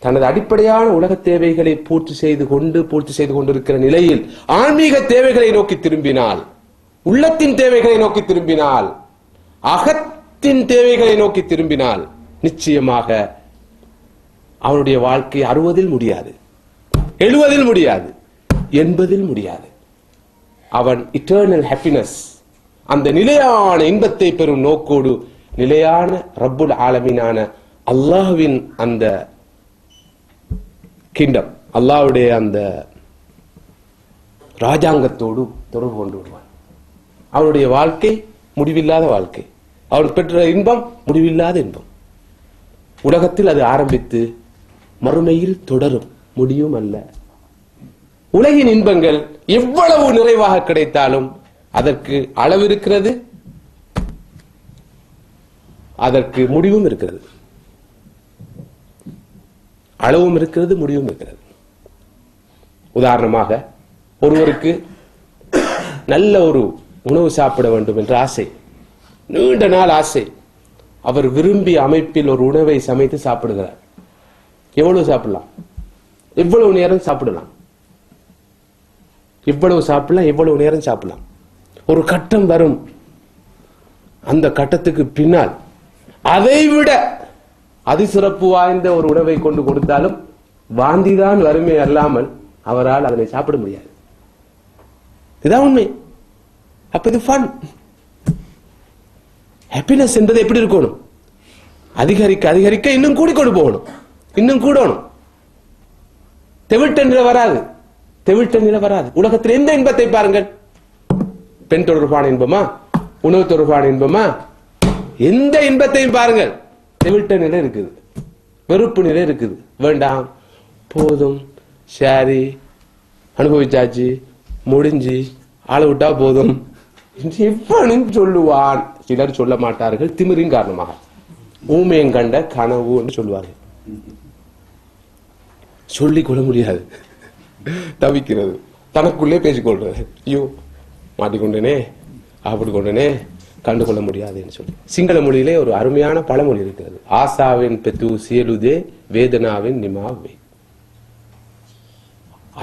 தனது அடிப்படையான உலக தேவைகளை பூர்த்தி செய்து கொண்டிருக்கிற நிலையில் ஆன்மீக தேவைகளை நோக்கி திரும்பினால், உள்ளத்தின் தேவைகளை நோக்கி திரும்பினால், அகத்தின் தேவைகளை நோக்கி திரும்பினால் நிச்சயமாக அவனுடைய வாழ்க்கை அறுவதில் முடியாது. 70 முடியாது, 80 முடியாது. அவன் இட்டர்னல் ஹாப்பினஸ், அந்த நிலையான இன்பத்தை பெறும் நோக்கோடு நிலையான ரப்புல் ஆலமீனான அல்லாஹ்வின் அந்த கிங்டம், அல்லாஹ்வுடைய அந்த ராஜாங்கத்தோடு தொடர்பு கொண்டு விடுவான். அவனுடைய வாழ்க்கை முடிவில்லாத வாழ்க்கை, அவன் பெற்ற இன்பம் முடிவில்லாத இன்பம். உலகத்தில் அது ஆரம்பித்து மறுமையில் தொடரும், முடியும் அல்ல. உலகின் இன்பங்கள் எவ்வளவு நிறைவாக கிடைத்தாலும் அதற்கு அளவு இருக்கிறது, அதற்கு முடிவும் இருக்கிறது. அளவும் இருக்கிறது, முடிவும் இருக்கிறது. உதாரணமாக, ஒருவருக்கு நல்ல ஒரு உணவு சாப்பிட வேண்டும் என்ற ஆசை, நீண்ட நாள் ஆசை. அவர் விரும்பிய அமைப்பில் ஒரு உணவை சமைத்து சாப்பிடுகிறார். எவ்வளவு சாப்பிடலாம்? எவ்வளவு நேரம் சாப்பிடலாம்? எவ்வளவு சாப்பிடலாம்? எவ்வளவு நேரம் சாப்பிடலாம்? ஒரு கட்டம் வரும், அந்த கட்டத்துக்கு பின்னால் அதைவிட அதிசிறப்பு வாய்ந்த ஒரு உணவை கொண்டு கொடுத்தாலும் வாந்திதான் வறுமை அல்லாமல் அவரால் அதனை சாப்பிட முடியாது. இதுதான் உண்மை. அப்ப இது ஃபன். ஹாப்பினஸ் என்பது எப்படி இருக்கணும்? அதிகரிக்க அதிகரிக்க இன்னும் கூடிக்கொண்டு போகணும், இன்னும் கூடணும். தெவிட்ட நிலை வராது, தெவிட்ட நிலை வராது. உலகத்தில் எந்த இன்பத்தை பாருங்கள், பெண் தொடர்பான இன்பமா, உணவு தொடர்பான இன்பமா, எந்த இன்பத்தையும் பாருங்கள், தெவிட்ட நிலை இருக்குது, வெறுப்பு நிலை இருக்குது. வேண்டாம், போதும், ஷாரி, அனுபவிச்சாச்சு, முடிஞ்சு, ஆளை விட்டா போதும், எவ்வளவு சொல்லுவான். சிலர் சொல்ல மாட்டார்கள், திமிரின் காரணமாக. ஊமையன் கண்ட கனவு என்று சொல்லுவார்கள். சொல்லிக் கொள்ள முடியாது, தவிக்கிறது, தனக்குள்ளே பேசிக்கொள்றது. ஐயோ மாட்டிக்கொண்டனே, அப்படி கொண்டனே, கண்டுகொள்ள முடியாது என்று சொல்லி. சிங்கள மொழியிலே ஒரு அருமையான பழமொழி இருக்கிறது. ஆசாவின் பெத்து சியலுதே வேதனாவின் நிமாவே.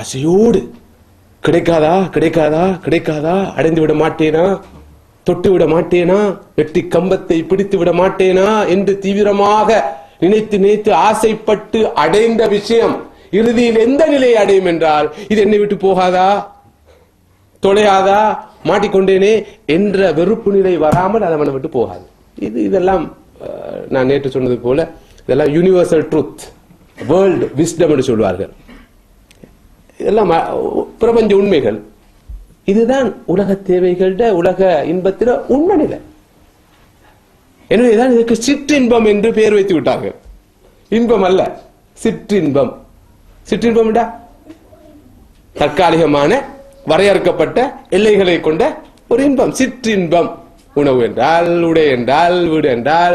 ஆசையோடு கிடைக்காதா கிடைக்காதா கிடைக்காதா, அடைந்து விட மாட்டேனா, தொட்டு விட மாட்டேனா, வெட்டி கம்பத்தை பிடித்து விட மாட்டேனா என்று தீவிரமாக நினைத்து நினைத்து ஆசைப்பட்டு அடைந்த விஷயம் இறுதியில் எந்த நிலையை அடையும் என்றால், இது என்னை விட்டு போகாதா, தொலையாதா, மாட்டிக்கொண்டேனே என்ற வெறுப்பு நிலை வராமல் அது அவனை விட்டு போகாது. இதெல்லாம் நான் நேற்று சொன்னது போல இதெல்லாம் யூனிவர்சல் ட்ரூத், வேர்ல்டு விஸ்டம் என்று சொல்வார்கள். இதெல்லாம் பிரபஞ்ச உண்மைகள். இதுதான் உலக தேவைகள, உலக இன்பத்தில உண்மை நிலை. எனவேதான் இதற்கு சிற்றின்பம் என்று பெயர் வைத்து விட்டார்கள். இன்பம் அல்ல, சிற்றின்பம். சிற்றின்பம் தற்காலிகமான வரையறுக்கப்பட்ட எல்லைகளை கொண்ட ஒரு இன்பம், சிற்றின்பம். உணவு என்றால், உடை என்றால், வீடு என்றால்,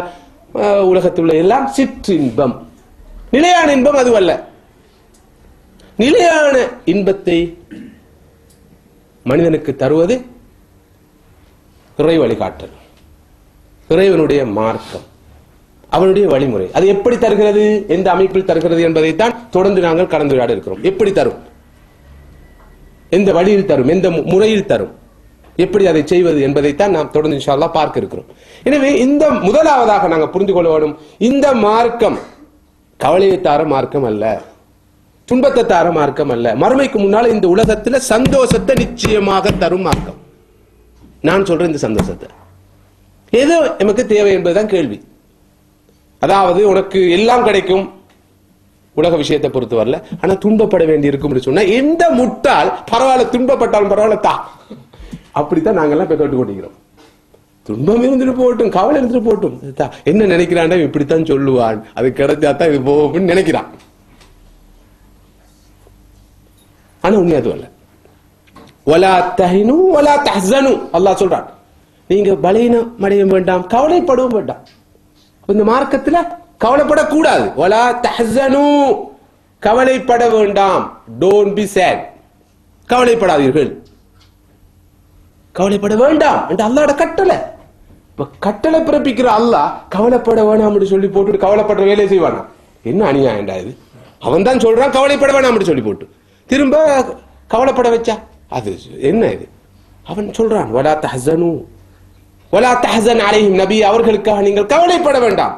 உலகத்துள்ள எல்லாம் சிற்றின்பம். நிலையான இன்பம் அதுவல்ல. நிலையான இன்பத்தை மனிதனுக்கு தருவது இறை வழிகாட்டல், இறைவனுடைய மார்க்கம், அவனுடைய வழிமுறை. அது எப்படி தருகிறது, எந்த அமைப்பில் தருகிறது என்பதைத்தான் தொடர்ந்து நாங்கள் கலந்துரையாட இருக்கிறோம். எப்படி தரும், எந்த வழியில் தரும், எந்த முறையில் தரும், எப்படி அதை செய்வது என்பதைத்தான் நாம் தொடர்ந்து இன்ஷா அல்லாஹ் பார்க்க இருக்கிறோம். எனவே இந்த முதலாவதாக நாங்கள் புரிந்து கொள்ள வேண்டும், இந்த மார்க்கம் கவலையை தார மார்க்கம் அல்ல, துன்பத்தை தார மார்க்கம் அல்ல. மறுமைக்கு முன்னால் இந்த உலகத்தில் சந்தோஷத்தை நிச்சயமாக தரும் மார்க்கம். நான் சொல்றேன், இந்த சந்தோஷத்தை எது நமக்கு தேவை என்பதுதான் கேள்வி. அதாவது உனக்கு எல்லாம் கிடைக்கும் உலக விஷயத்தை பொறுத்து வரல, ஆனா துன்பப்பட வேண்டி இருக்கும் சொன்னா எந்த முட்டால் பரவாயில்ல, துன்பப்பட்டாலும் பரவாயில்ல தா, அப்படித்தான் நாங்கெல்லாம் இப்ப கேட்டு கொண்டிருக்கிறோம். துன்பம் இருந்துட்டு போட்டும், கவலை இருந்துட்டு போட்டும், என்ன நினைக்கிறான், இப்படித்தான் சொல்லுவான், அது கிடைச்சாதான் இது போகும் நினைக்கிறான். ஆனா உண்மை அது அல்ல. வலா தஹினு வலா தஹ்ஸனு, அல்லாஹ் சொல்றான், நீங்க பலீனம் அடைய வேண்டாம், கவலைப்படவும் வேண்டாம். இந்த மார்க்கத்துல கவலைப்படக்கூடாது. வலா தஹ்ஸனு, கவலைப்பட வேண்டாம். டோன்ட் பி சேட், கவலைப்படாதீர்கள், கவலைப்பட வேண்டாம் என்று அல்லாஹ்வோட கட்டளை. கட்டளை பிறப்பிக்கிற அல்லாஹ் கவலைப்பட வேணாம் என்று சொல்லி போட்டு கவலைப்படுற வேலையை செய்வானா? என்ன அநியாயம்டா இது. அவன் தான் சொல்றான் கவலைப்பட வேணாம் என்று சொல்லி போட்டு திரும்ப கவலைப்பட வச்சா அது என்ன இது? அவன் சொல்றான் வலா தஹ்ஸனு வலா தஹ்ஸன் அலைஹிம், நபி அவர்களுக்காக நீங்கள் கவலைப்பட வேண்டாம்.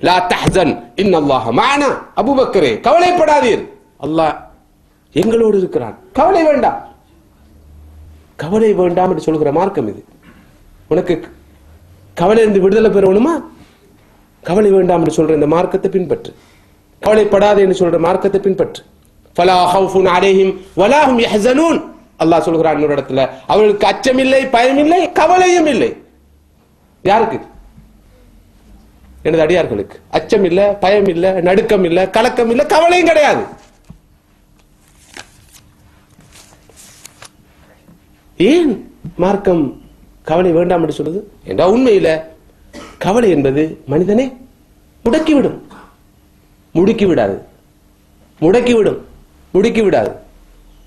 லா தஹ்ஸன் இன்னல்லாஹ மஅனா, அபூபக்கரே கவலைப்படாதீர், அல்லாஹ் எங்களோடு இருக்கிறான். கவலை வேண்டாம், கவலை வேண்டாம் என்று சொல்கிற மார்க்கம் இது. உனக்கு கவலை இருந்து விடுதலை பெறணுமா? கவலை வேண்டாம் என்று சொல்ற இந்த மார்க்கத்தை பின்பற்று. கவலைப்படாதே என்று சொல்ற மார்க்கத்தை பின்பற்று. ஃபலா ஹவுஃபுன் அலைஹிம் வலா ஹும் யஹ்ஸனூன். அல்லாஹ் சொல்கிறான் இன்னொரு இடத்துல, அவர்களுக்கு அச்சமில்லை, பயமில்லை, கவலையும் இல்லை. யாருக்கு? எனது அடியார்களுக்கு. அச்சம் இல்ல, பயம் இல்ல, நடுக்கம் இல்ல, கலக்கம் இல்ல, கவலையும் கிடையாது. ஏன் மார்க்கம் கவலை வேண்டாம் என்று சொல்லுது என்றால், உண்மையில கவலை என்பது மனிதனை முடக்கிவிடும். முடுக்கி விடாது, முடக்கிவிடும், முடுக்கி விடாது.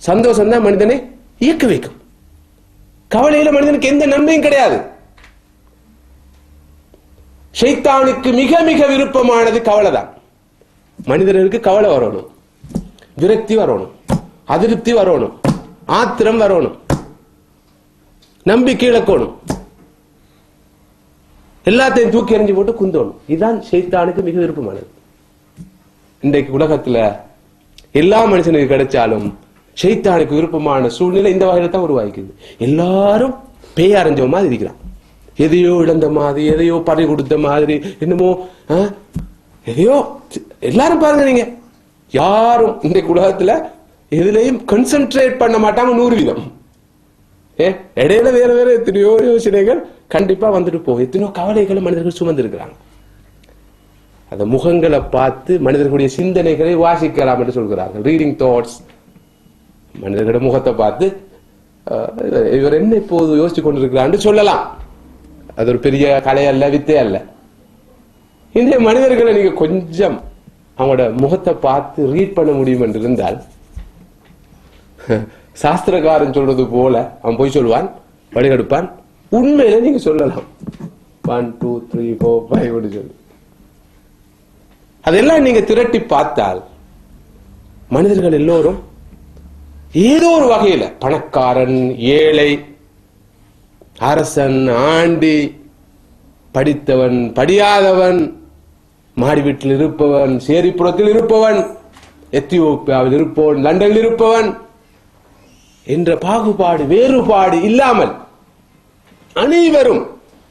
சந்தோஷம் தான் மனிதனை இயக்க வைக்கும். கவலையில மனிதனுக்கு எந்த நன்மையும் கிடையாது. ஷைத்தானுக்கு மிக மிக விருப்பமானது கவலை தான். மனிதர்களுக்கு கவலை வரணும், விரக்தி வரணும், அதிருப்தி வரணும், ஆத்திரம் வரணும், நம்பிக்கை இழக்கணும், எல்லாத்தையும் தூக்கி எறிஞ்சு போட்டு குந்தோணும். இதுதான் ஷைத்தானுக்கு மிக விருப்பமானது. இன்றைக்கு உலகத்துல எல்லா மனுஷனுக்கு கிடைச்சாலும் ஷைத்தானுக்கு விருப்பமான சூழ்நிலை இந்த வகையில தான் உருவாக்கிது. எல்லாரும் பேய் அரைஞ்ச மாதிரி இருக்கிறான். எதையோ இழந்த மாதிரி, எதையோ பறி கொடுத்த மாதிரி, என்னமோ எதையோ. எல்லாரும் பாருங்க, நீங்க யாரும் இந்த உலகத்துல எதுலையும் கான்சென்ட்ரேட் பண்ண மாட்டாங்க 100%. இடையில வேற வேற எத்தனையோ யோசனைகள் கண்டிப்பா வந்துட்டு போகும். எத்தனையோ கவலைகளை மனிதர்கள் சுமந்து இருக்கிறாங்க. அந்த முகங்களை பார்த்து மனிதர்களுடைய சிந்தனைகளை வாசிக்கலாம் என்று சொல்கிறார்கள். Reading thoughts. மனிதர்களுடைய முகத்தை பார்த்து இவர் என்ன இப்போது யோசிச்சு கொண்டிருக்கிறான்னு சொல்லலாம். அது ஒரு பெரிய கலை அல்ல, வித்தை அல்ல. இந்த மனிதர்களை நீங்க கொஞ்சம் அவங்களோட முகத்தை பார்த்து ரீட் பண்ண முடியும் என்று இருந்தால், சாஸ்திரக்காரன் சொல்றது போல அவன் போய் சொல்லுவான், வழிகெடுப்பான். உண்மையில நீங்க சொல்லலாம் 1 2 3 4 5 சொல்லு. அதெல்லாம் நீங்க திரட்டி பார்த்தால் மனிதர்கள் எல்லோரும் ஏதோ ஒரு வகையில, பணக்காரன், ஏழை, அரசன், ஆண்டி, படித்தவன், படியாதவன், மாடி வீட்டில் இருப்பவன், சேரிப்புறத்தில் இருப்பவன், எத்தியோப்பியாவில் இருப்பவன், லண்டனில் இருப்பவன் என்ற பாகுபாடு, வேறுபாடு இல்லாமல் அனைவரும்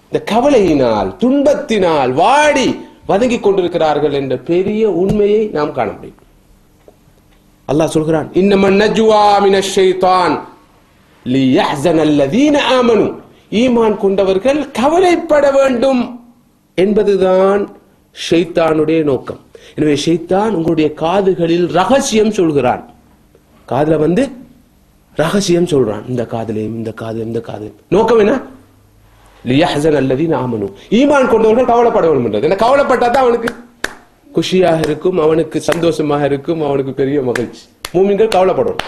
இந்த கவலையினால், துன்பத்தினால் வாடி வதங்கிக் கொண்டிருக்கிறார்கள் என்ற பெரிய உண்மையை நாம் காண முடியும். அல்லாஹ் சொல்கிறான், இன்னமன் நஜ்வா மினஷ் ஷைத்தான் லியஹ்ஸன அல்லதீன ஆமனு. ஈமான் கொண்டவர்கள் கவலைப்பட வேண்டும் என்பதுதான் ஷைத்தானுடைய நோக்கம். எனவே ஷைத்தான் உங்களுடைய காதுகளில் ரகசியம் சொல்கிறான். காதுல வந்து ரகசியம் சொல்றான், இந்த காதுலையும், இந்த காது, இந்த காது. நோக்கம் என்ன? லியஹ்ஸன அல்லதீன ஆமனு. ஈமான் கொண்டவர்கள் கவலைப்பட வேண்டும் என்றது. என்ன? கவலைப்பட்டா தான் அவனுக்கு குஷியாக இருக்கும், அவனுக்கு சந்தோஷமாக இருக்கும், அவனுக்கு பெரிய மகிழ்ச்சி. மூமின்கள் கவலைப்படணும்.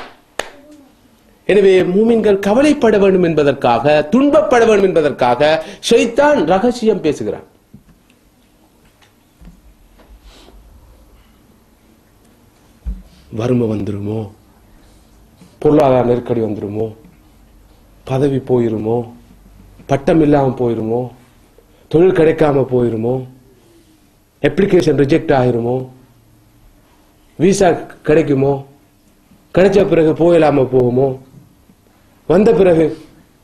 எனவே மூமின்கள் கவலைப்பட வேண்டும் என்பதற்காக, துன்பப்பட வேண்டும் என்பதற்காக ஷைத்தான் ரகசியம் பேசுகிறான். வறுமை வந்துருமோ, பொருளாதார நெருக்கடி வந்துருமோ, பதவி போயிருமோ, பட்டம் இல்லாம போயிருமோ, தொழில் கிடைக்காம போயிருமோ, அப்ளிகேஷன் ரிஜெக்ட் ஆகிருமோ, விசா கிடைக்குமோ, கிடைச்ச பிறகு போயிடாம போகுமோ, வந்த பிறகு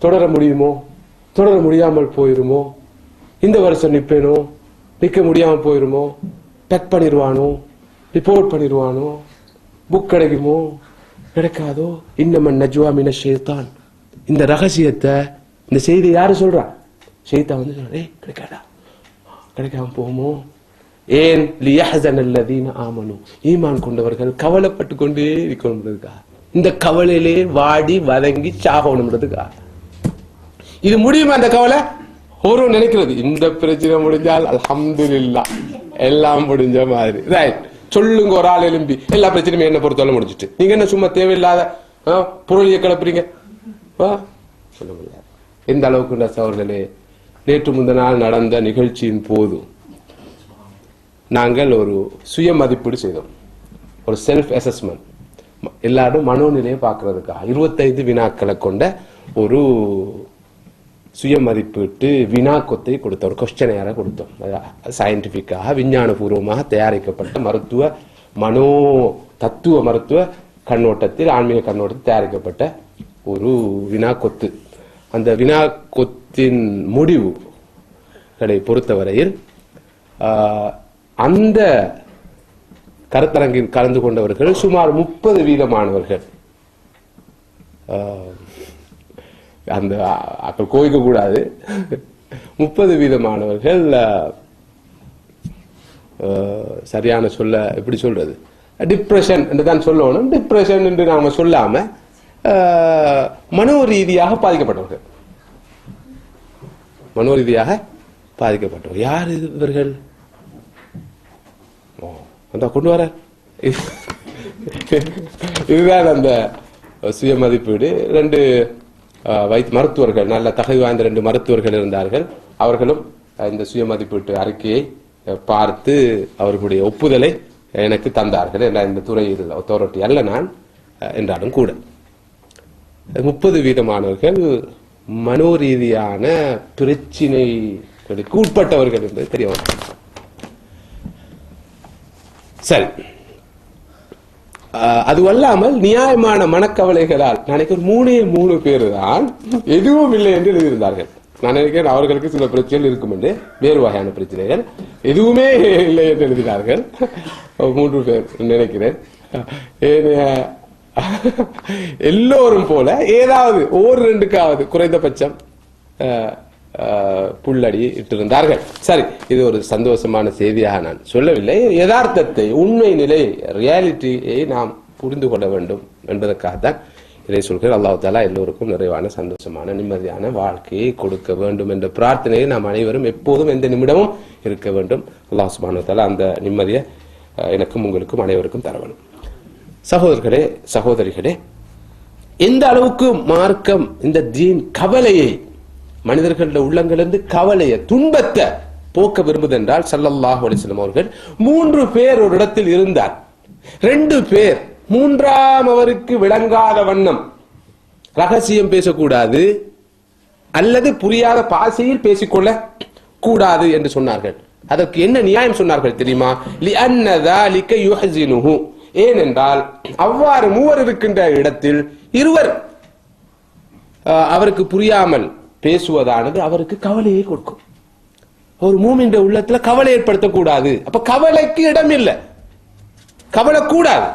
தொடர முடியுமோ, தொடர முடியாமல் போயிருமோ, இந்த வருஷம் நிப்பேனோ, நிக்க முடியாம போயிருமோ, டக் பண்ணிடுவானோ, ரிப்போர்ட் பண்ணிடுவானோ, புக் கிடைக்குமோ, கிடைக்காதோ. இன்னமன் நஜ்வா மினஷ் ஷைத்தான். இந்த ரகசியத்தை, இந்த செய்தி யாரு சொல்றா? ஷைத்தான் வந்து சொல்ற, கிடைக்காதா, கிடைக்காம போகுமோ. ஏன்? லியஹ்ஸன அல்லதீன ஆமனு. ஈமான் கொண்டவர்கள் கவலைப்பட்டு கொண்டே இருக்கணும்ன்றதுக்கா, இந்த கவலையிலே வாடி வதங்கி சாகணும்ன்றதுக்கா. இது முடியுமா? அந்த கவலை ஒரு நினைக்கிறது, இந்த பிரச்சனை முடிஞ்சால் அல்ஹம்துலில்லாஹ் எல்லாம் முடிஞ்ச மாதிரி. ரைட், சொல்லுங்க ஒரு ஆள் எழும்பி, எல்லா பிரச்சனையும் என்ன பொறுத்தவரை முடிச்சுட்டு நீங்க என்ன சும்மா தேவையில்லாத பொருளியை கிளப்புறீங்க? சொல்ல முடியாது. எந்த அளவுக்கு சகோதரர்களே, நேற்று முந்தின நாள் நடந்த நிகழ்ச்சியின் போது நாங்கள் ஒரு சுய மதிப்பீடு செய்தோம், ஒரு செல்ஃப் அசஸ்மெண்ட். எல்லாரும் மனோநிலையை பார்க்கறதுக்காக 25 வினாக்களை கொண்ட ஒரு சுய மதிப்பீட்டு வினாக்கொத்தை கொடுத்தோம், ஒரு கொஸ்டினையரை கொடுத்தோம். சயின்டிபிக்காக, விஞ்ஞானபூர்வமாக தயாரிக்கப்பட்ட மருத்துவ, மனோ தத்துவ மருத்துவ கண்ணோட்டத்தில், ஆன்மீக கண்ணோட்டத்தில் தயாரிக்கப்பட்ட ஒரு வினா கொத்து. அந்த வினா கொத்தின் முடிவுகளை பொறுத்தவரையில் அந்த கருத்தரங்கில் கலந்து கொண்டவர்கள் சுமார் 30% மாணவர்கள். அந்த அக்கள் கோயிக்க கூடாது, 30% மாணவர்கள் சரியான சொல்ல எப்படி சொல்றது, டிப்ரெஷன் என்று தான் சொல்லணும். டிப்ரெஷன் என்று நாம சொல்லாம மனோரீதியாக பாதிக்கப்பட்டவர்கள். மனோரீதியாக பாதிக்கப்பட்டவர் யார் இவர்கள்? அந்த கொண்டு வர இதுதான் அந்த சுய மதிப்பீடு. 2 மருத்துவர்கள், நல்ல தகுதி வாய்ந்த 2 மருத்துவர்கள் இருந்தார்கள். அவர்களும் இந்த சுய மதிப்பீட்டு அறிக்கையை பார்த்து அவர்களுடைய ஒப்புதலை எனக்கு தந்தார்கள். இந்த துறையில் அத்தாரிட்டி அல்ல நான் என்றாலும் கூட 30% மாணவர்கள் மனோரீதியான பிரச்சினைகளுக்கு உட்பட்டவர்கள் என்பது தெரிய வரும். சரி, அதுவல்லாமல் நியாயமான மனக்கவலைகளால் நினைக்கிற 3 பேர் தான் எதுவும் இல்லை என்று எழுதியிருந்தார்கள். நான் நினைக்கிறேன் அவர்களுக்கு சில பிரச்சனைகள் இருக்கும் என்று, வேறு வகையான பிரச்சனைகள், எதுவுமே இல்லை என்று எழுதினார்கள் 3 பேர் நினைக்கிறேன். எல்லோரும் போல ஏதாவது 1-2க்காவது குறைந்தபட்சம் புள்ளடி இட்டிருந்தார்கள். சரி, இது ஒரு சந்தோஷமான செய்தியாக நான் சொல்லவில்லை. யதார்த்தத்தை, உண்மை நிலை, ரியாலிட்டியை நாம் புரிந்து கொள்ள வேண்டும் என்பதற்காகத்தான் இதை சொல்கிறேன். அல்லாஹ் தஆலா எல்லோருக்கும் நிறைவான, சந்தோஷமான, நிம்மதியான வாழ்க்கையை கொடுக்க வேண்டும் என்ற பிரார்த்தனையை நாம் அனைவரும் எப்போதும், எந்த நிமிடமும் இருக்க வேண்டும். அல்லாஹ் சுப்ஹானஹு வ தஆலா அந்த நிம்மதியை எனக்கும் உங்களுக்கும் அனைவருக்கும் தர வேண்டும். சகோதரர்களே, சகோதரிகளே, எந்த அளவுக்கு மார்க்கம் இந்த தீன் கவலையை, மனிதர்களுடைய உள்ளங்களிலிருந்து கவலையை, துன்பத்தை போக்க விரும்புதென்றால் ஸல்லல்லாஹு அலைஹி வஸல்லம் அவர்கள் 3 பேர் ஒரு இடத்தில் இருந்தார். 2 பேர், 3ஆம் அவருக்கு விளங்காத வண்ணம் ரகசியம் பேசக்கூடாது அல்லது புரியாத பாஷையில் பேசிக்கொள்ள கூடாது என்று சொன்னார்கள். அதற்கு என்ன நியாயம் சொன்னார்கள் தெரியுமா? லிஅன்ன ذلك يحزنه, ஏனென்றால் அவ்வாறு 3 இருக்கின்ற இடத்தில் 2 அவருக்கு புரியாமல் பேசுவதானது அவருக்கு கவலையை கொடுக்கும். ஒரு மூமின் உள்ளத்துல கவலை ஏற்படுத்தக்கூடாது. அப்ப கவலைக்கு இடம் இல்லை, கவலை கூடாது.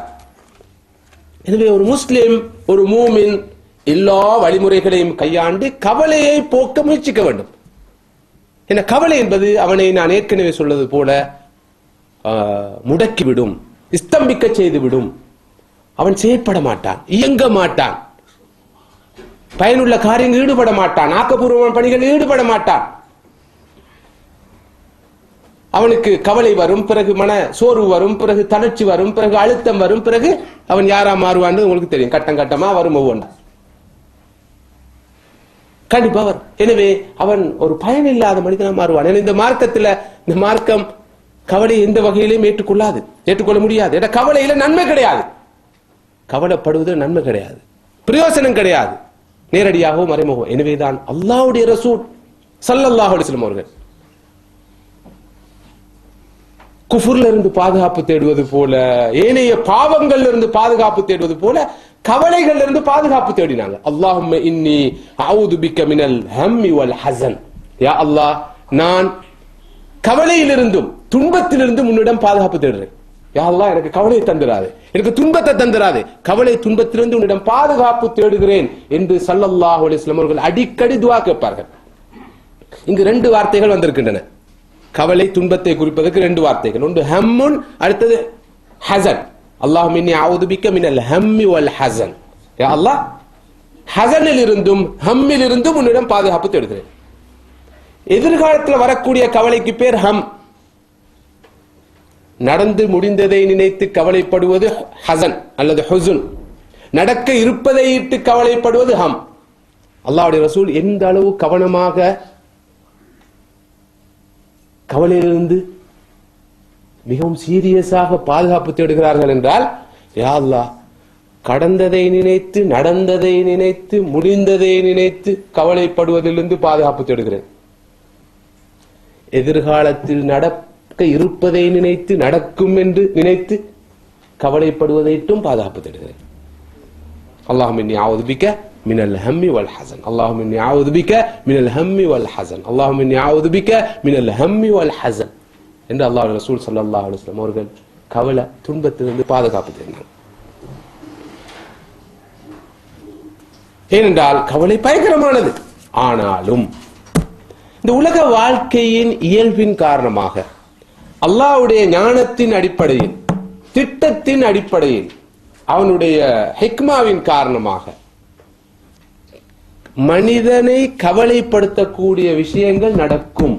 எனவே ஒரு முஸ்லிம், ஒரு மூமின் எல்லா வழிமுறைகளையும் கையாண்டு கவலையை போக்க முயற்சிக்க வேண்டும். என்ன, கவலை என்பது அவனை நான் ஏற்கனவே சொல்வது போல முடக்கிவிடும், ஸ்தம்பிக்க செய்துவிடும். அவன் செயற்பட மாட்டான், இயங்க மாட்டான், பயனுள்ள காரியங்கள் ஈடுபட மாட்டான், ஆக்கப்பூர்வமான பணிகள் ஈடுபட மாட்டான். அவனுக்கு கவலை வரும், பிறகு மன சோர்வு வரும், பிறகு தளர்ச்சி வரும், பிறகு அழுத்தம் வரும், பிறகு அவன் யாரா மாறுவான்னு உங்களுக்கு தெரியும். கட்டம் கட்டமா வரும் ஒவ்வொன்றா, கண்டிப்பா வரும். எனவே அவன் ஒரு பயனில்லாத மனிதனா மாறுவான். இந்த மார்க்கத்துல, இந்த மார்க்கம் கவலை எந்த வகையிலையும் ஏற்றுக்கொள்ள முடியாது. ஏன்னா கவலையில நன்மை கிடையாது, கவலைப்படுவது நன்மை கிடையாது, பிரயோசனம் கிடையாது, நேரடியாகவும் மறைமுகம். எனவேதான் அல்லாஹ்வுடைய ரசூல் ஸல்லல்லாஹு அலைஹி வஸல்லம் அவர்கள் குஃப்ர்ல இருந்து பாதுகாப்பு தேடுவது போல, ஏனைய பாவங்கள்ல இருந்து பாதுகாப்பு தேடுவது போல கவலைகள்ல இருந்து பாதுகாப்பு தேடினாங்க. அல்லாஹும்ம இன்னி அஊது பிக்க மினல் ஹம்மி வல் ஹஸன், யா அல்லாஹ், நான் கவலையிலிருந்தும் துன்பத்திலிருந்தும் உன்னிடம் பாதுகாப்பு தேடுறேன். யா அல்லாஹ், எனக்கு கவலையை தந்துராதே, எனக்கு துன்பத்தை தந்துராதே, கவலை துன்பத்திலிருந்து உன்னிடம் பாதுகாப்பு தேடுகிறேன் என்று ஸல்லல்லாஹு அலைஹி வஸல்லம் அவர்கள் அடிக்கடி துஆ கேட்பார்கள். இங்கு 2 வார்த்தைகள் வந்திருக்கின்றன. கவலை, துன்பத்தை குறிப்பதற்கு 2 வார்த்தைகள். ஒன்று ஹம்முன், அடுத்தது ஹஸன். அல்லாஹும்ம இன்னி அஊது பிக்க மினல் ஹம்மி வல் ஹஸன், யா அல்லாஹ், ஹஸனில் இருந்தும் ஹம்மில் இருந்தும் உன்னிடம் பாதுகாப்பு தேடுகிறேன். எதிர்காலத்தில் வரக்கூடிய கவலைக்கு பேர் ஹம். நடந்து முடிந்ததை நினைத்து கவலைப்படுவது ஹஸன் அல்லது ஹுஸ்ன். நடக்க இருப்பதை இட்டு கவலைப்படுவது ஹம். அல்லாஹ்வுடைய ரசூல் எந்த அளவு கவனமாக கவலையிலிருந்து மிகவும் சீரியஸாக பாதுகாப்பு தேடுகிறார்கள் என்றால், யா அல்லாஹ், கடந்ததை நினைத்து, நடந்ததை நினைத்து, முடிந்ததை நினைத்து கவலைப்படுவதிலிருந்து பாதுகாப்பு தேடுகிறேன். எதிர்காலத்தில் நடக்க இருப்பதை நினைத்து, நடக்கும் என்று நினைத்து கவலைப்படுவதைட்டும் பாதுகாப்பு தேடுகிறேன். اللهم إني أعوذ بك من الهم والحزن اللهم إني أعوذ بك من الهم والحزن اللهم إني أعوذ بك من الهم والحزن என்று அல்லாஹ்வுடைய ரசூல் ஸல்லல்லாஹு அலைஹி வஸல்லம் அவர்கள் கவலை துன்பத்திலிருந்து பாதுகாப்பு தேடினார். ஏனென்றால் கவலை பயங்கரமானது. ஆனாலும் இந்த உலக வாழ்க்கையின் இயல்பின் காரணமாக அல்லாஹ்வுடைய ஞானத்தின் அடிப்படையில் திட்டத்தின் அடிப்படையில் அவனுடைய ஹிக்மாவின் காரணமாக மனிதனை கவலைப்படுத்தக்கூடிய விஷயங்கள் நடக்கும்.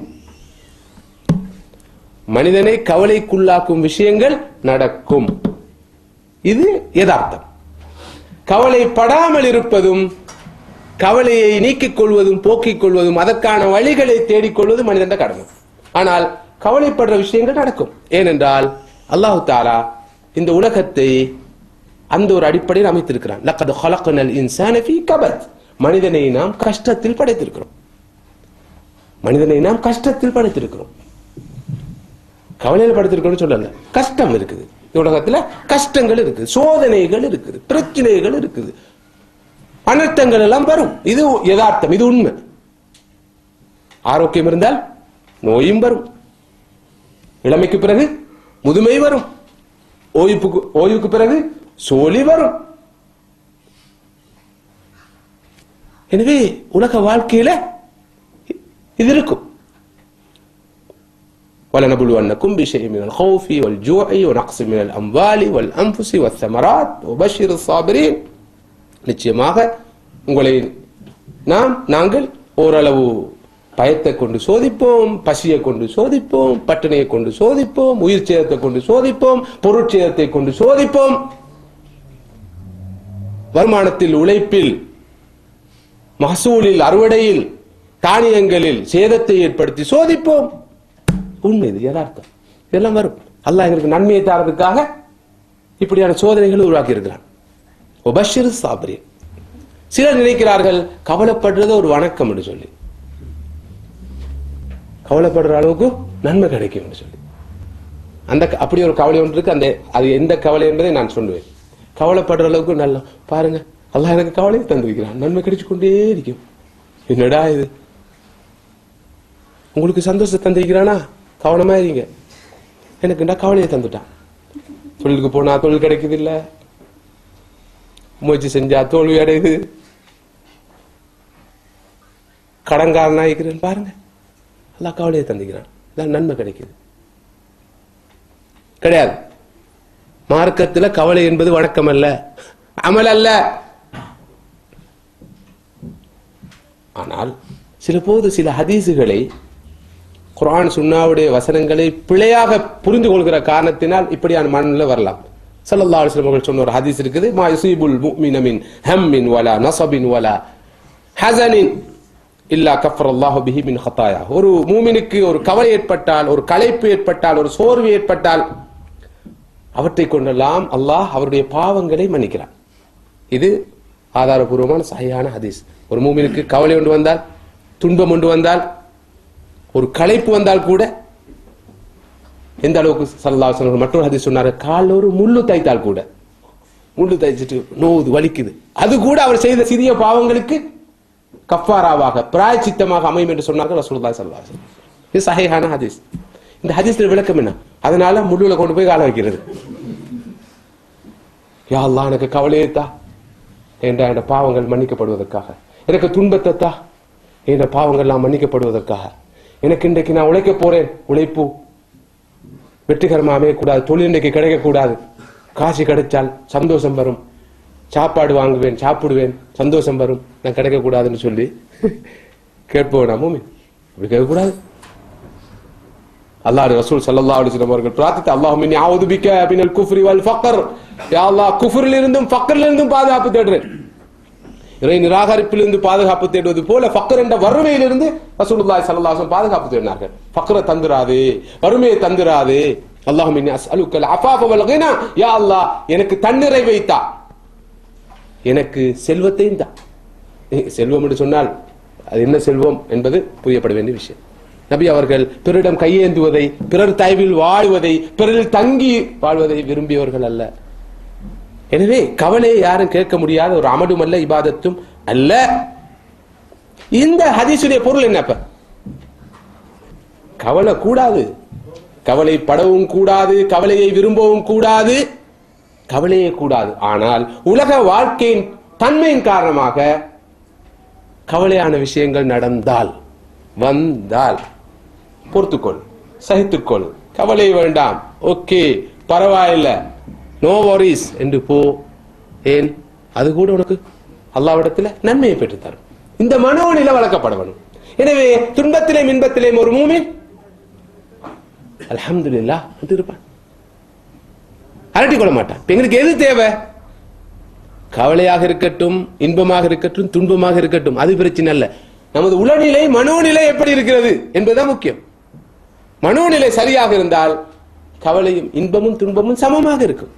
மனிதனை கவலைக்குள்ளாக்கும் விஷயங்கள் நடக்கும். இது யதார்த்தம். கவலைப்படாமல் இருப்பதும் கவலையை நீக்கிக் கொள்வதும் போக்கிக் கொள்வதும் அதற்கான வழிகளை தேடிக்கொள்வதும் மனிதன் கடமை. ஆனால் கவலைப்படுற விஷயங்கள் நடக்கும். ஏனென்றால் அல்லாஹு தஆலா இந்த உலகத்தை அந்த ஒரு அடிப்படையில் அமைத்திருக்கிறான். லக்கத் ஹலக்னல் இன்சான ஃபீ கபத். மனிதனை நாம் கஷ்டத்தில் படைத்திருக்கிறோம். மனிதனை நாம் கஷ்டத்தில் படைத்திருக்கிறோம். கவலையில் படைத்திருக்கிறோம் சொல்லல, கஷ்டம் இருக்குது. இந்த உலகத்துல கஷ்டங்கள் இருக்குது, சோதனைகள் இருக்குது, பிரச்சனைகள் இருக்குது, அனர்த்தங்கள் எல்லாம் வரும். இது யதார்த்தம், இது உண்மை. ஆரோக்கியம் இருந்தால் நோயும் வரும், இளமைக்கு பிறகு முதுமை வரும், ஓய்வுக்கு பிறகு சோழி வரும். எனவே உலக வாழ்க்கையில இது இருக்கும். وَلَنَبْلُوَنَّكُمْ بِشَيْءٍ مِنَ الْخَوْفِ وَالْجُوعِ وَنَقْصٍ مِنَ الْأَمْوَالِ وَالْأَنْفُسِ وَالثَّمَرَاتِ وَبَشِّرِ الصَّابِرِينَ. நிச்சயமாக உங்களை நாங்கள் ஓரளவு பயத்தை கொண்டு சோதிப்போம், பசியை கொண்டு சோதிப்போம், பட்டினியை கொண்டு சோதிப்போம், உயிர் சேதத்தை கொண்டு சோதிப்போம், பொருட்சேதத்தை கொண்டு சோதிப்போம், வருமானத்தில், உழைப்பில், மகசூலில், அறுவடையில், தானியங்களில் சேதத்தை ஏற்படுத்தி சோதிப்போம். உண்மை, இது யதார்த்தம். இதெல்லாம் வரும். அல்லாஹ் எங்களுக்கு நன்மையை தரதுக்காக இப்படியான சோதனைகளை உருவாக்கி இருக்கிறான். உபஷிரு சாபரி. சிலர் நினைக்கிறார்கள் கவலைப்படுறது ஒரு வணக்கம் என்று சொல்லி, கவலைப்படுற அளவுக்கு நன்மை கிடைக்கும் என்று சொல்லி. அந்த அப்படி ஒரு கவலை ஒன்று இருக்கு. அந்த அது எந்த கவலை என்பதை நான் சொல்லுவேன். கவலைப்படுற அளவுக்கு நல்லா பாருங்க, அல்லாஹ் எனக்கு கவலையை தந்திருக்கிறான், நன்மை கிடைச்சு கொண்டே இருக்கும். என்னடா இது, உங்களுக்கு சந்தோஷத்தை தந்திருக்கிறானா, கவனமா இருங்க. எனக்கு கவலையை தந்துட்டான். தொழிலுக்கு போனா தொழில் கிடைக்குது இல்ல, முயற்சி செஞ்சா தோல்வி அடையுது, கடன்காரனா இருக்கிறேன் பாருங்க, அல்லாஹ் கவலையை தந்திக்கிறான், நன்மை கிடைக்குது. கிடையாது. மார்க்கத்துல கவலை என்பது வணக்கம் அல்ல, அமல் அல்ல. ஆனால் சில போது சில ஹதீசுகளை, குர்ஆன் சுன்னாவுடைய வசனங்களை பிழையாக புரிந்து கொள்கிற காரணத்தினால் இப்படியான மனநிலை வரலாம். ஸல்லல்லாஹு அலைஹி வஸல்லம் அவர்கள் சொன்ன ஒரு ஹதீஸ் இருக்குது, மா யுஸீபுல் முஃமின மின் ஹம்மின் வலா நஸபின் வலா ஹஸனின் இல்லா கஃபரல்லாஹு பிஹி மின் ஹதாயா. ஒரு மூமினுக்கு ஒரு கவலை ஏற்பட்டால், ஒரு களைப்பு ஏற்பட்டால், ஒரு சோர்வு ஏற்பட்டால் அவற்றை கொண்டெல்லாம் அல்லாஹ் அவருடைய பாவங்களை மன்னிக்கிறான். இது ஆதாரபூர்வமான சஹீஹான ஹதீஸ். ஒரு மூமினுக்கு கவலை ஒன்று வந்தால், துன்பம் ஒன்று வந்தால், ஒரு களைப்பு வந்தால் கூட, எந்த அளவுக்கு ஸல்லல்லாஹு அலைஹி வஸல்லம் மற்றொரு ஹதீஸ் சொன்னார், காலில் ஒரு முள்ளு தைத்தால் கூட, முள்ளு தைச்சிட்டு நோவுது, வலிக்குது, அது கூட அவர் செய்த சிறிய பாவங்களுக்கு கஃபாராவாக, பிராயச்சித்தமாக அமையும் என்று சொன்னார்கள் ரசூலுல்லாஹி ஸல்லல்லாஹு அலைஹி வஸல்லம். இது சஹீஹான ஹதீஸ். இந்த ஹதீஸ்ல விளக்கம் என்ன? அதனால முள்ளுல கொண்டு போய் கால வைக்கிறது. யா அல்லாஹ் எனக்கு கவலையை தா, என்ற பாவங்கள் மன்னிக்கப்படுவதற்காக, எனக்கு துன்பத்தை தா, என்ற பாவங்கள் எல்லாம் மன்னிக்கப்படுவதற்காக, எனக்கு இன்றைக்கு நான் உழைக்க போறேன், உழைப்பு வெற்றிகரமாக அமையக்கூடாது, தொழில் இன்றைக்கு கிடைக்கக்கூடாது, காசு கிடைச்சால் சந்தோஷம் வரும், சாப்பாடு வாங்குவேன், சாப்பிடுவேன், சந்தோஷம் வரும், நான் கிடைக்கக்கூடாதுன்னு சொல்லி கேட்போம். நாமும் அப்படி கேட்கக்கூடாது. அல்லாஹ்வுடைய ரசூல் ஸல்லல்லாஹு அலைஹி வஸல்லம் அவர்கள் பிரார்த்தித்த, அல்லாஹும்ம இன்னி அஊது பிக மினல் குஃப்ரி வல் ஃபக்ர். யா அல்லாஹ், குஃப்ரிலிருந்தும் ஃபக்ரிலிருந்தும் பாதுகாப்பு தேடுறேன். இறை நிராகரிப்பிலிருந்து பாதுகாப்பு தேடுவது போல ஃபக்ர் என்ற வறுமையிலிருந்து ரசூலுல்லாஹி ஸல்லல்லாஹு அலைஹி வஸல்லம் பாதுகாப்பு தேடினார்கள். ஃபக்ரை தந்துராதே, வறுமையை தந்துராதே. அல்லாஹும்ம இன்னி அஸ்அலுக்கல் அஃபாஃப வல் கினா. யா அல்லாஹ், எனக்கு தன்னிறைவை தா, எனக்கு செல்வத்தையும் தா. செல்வம் என்று சொன்னால் அது என்ன செல்வம் என்பது புரியப்பட வேண்டிய விஷயம். நபி அவர்கள் பிறரிடம் கையேந்துவதை, பிறர் தயவில் வாழ்வதை, பிறரில் தங்கி வாழ்வதை விரும்பியவர்கள் அல்ல. எனவே கவலையை யாரும் கேட்க முடியாத ஒரு அமலும் அல்ல, இபாதத்தும் அல்ல. இந்த ஹதீஸுடைய பொருள் என்னப்ப? கவலை கூடாது, கவலைப்படவும் கூடாது, கவலையை விரும்பவும் கூடாது, கவலையே கூடாது. ஆனால் உலக வாழ்க்கையின் தன்மையின் காரணமாக கவலையான விஷயங்கள் நடந்தால் வந்தால் பொறுத்துக்கொள், சகித்துக்கொள், கவலை வேண்டாம், ஓகே பரவாயில்ல, நோ வரிஸ் என்று போ. ஏன்? அது கூட உனக்கு அல்லாஹ்விடத்தில் நன்மையை பெற்றுத்தரும். இந்த மனோநிலை வளர்க்கப்பட வேண்டும். எனவே துன்பத்திலே இன்பத்திலே ஒரு மூமின் அல்ஹம்துலில்லாஹ் என்று இருப்பான், அரட்டி கொள்ள மாட்டான். எங்களுக்கு எது தேவை? கவலையாக இருக்கட்டும், இன்பமாக இருக்கட்டும், துன்பமாக இருக்கட்டும், அது பிரச்சனை அல்ல. நமது உளநிலை மனோநிலை எப்படி இருக்கிறது என்பதுதான் முக்கியம். மனோநிலை சரியாக இருந்தால் கவலையும் இன்பமும் துன்பமும் சமமாக இருக்கும்.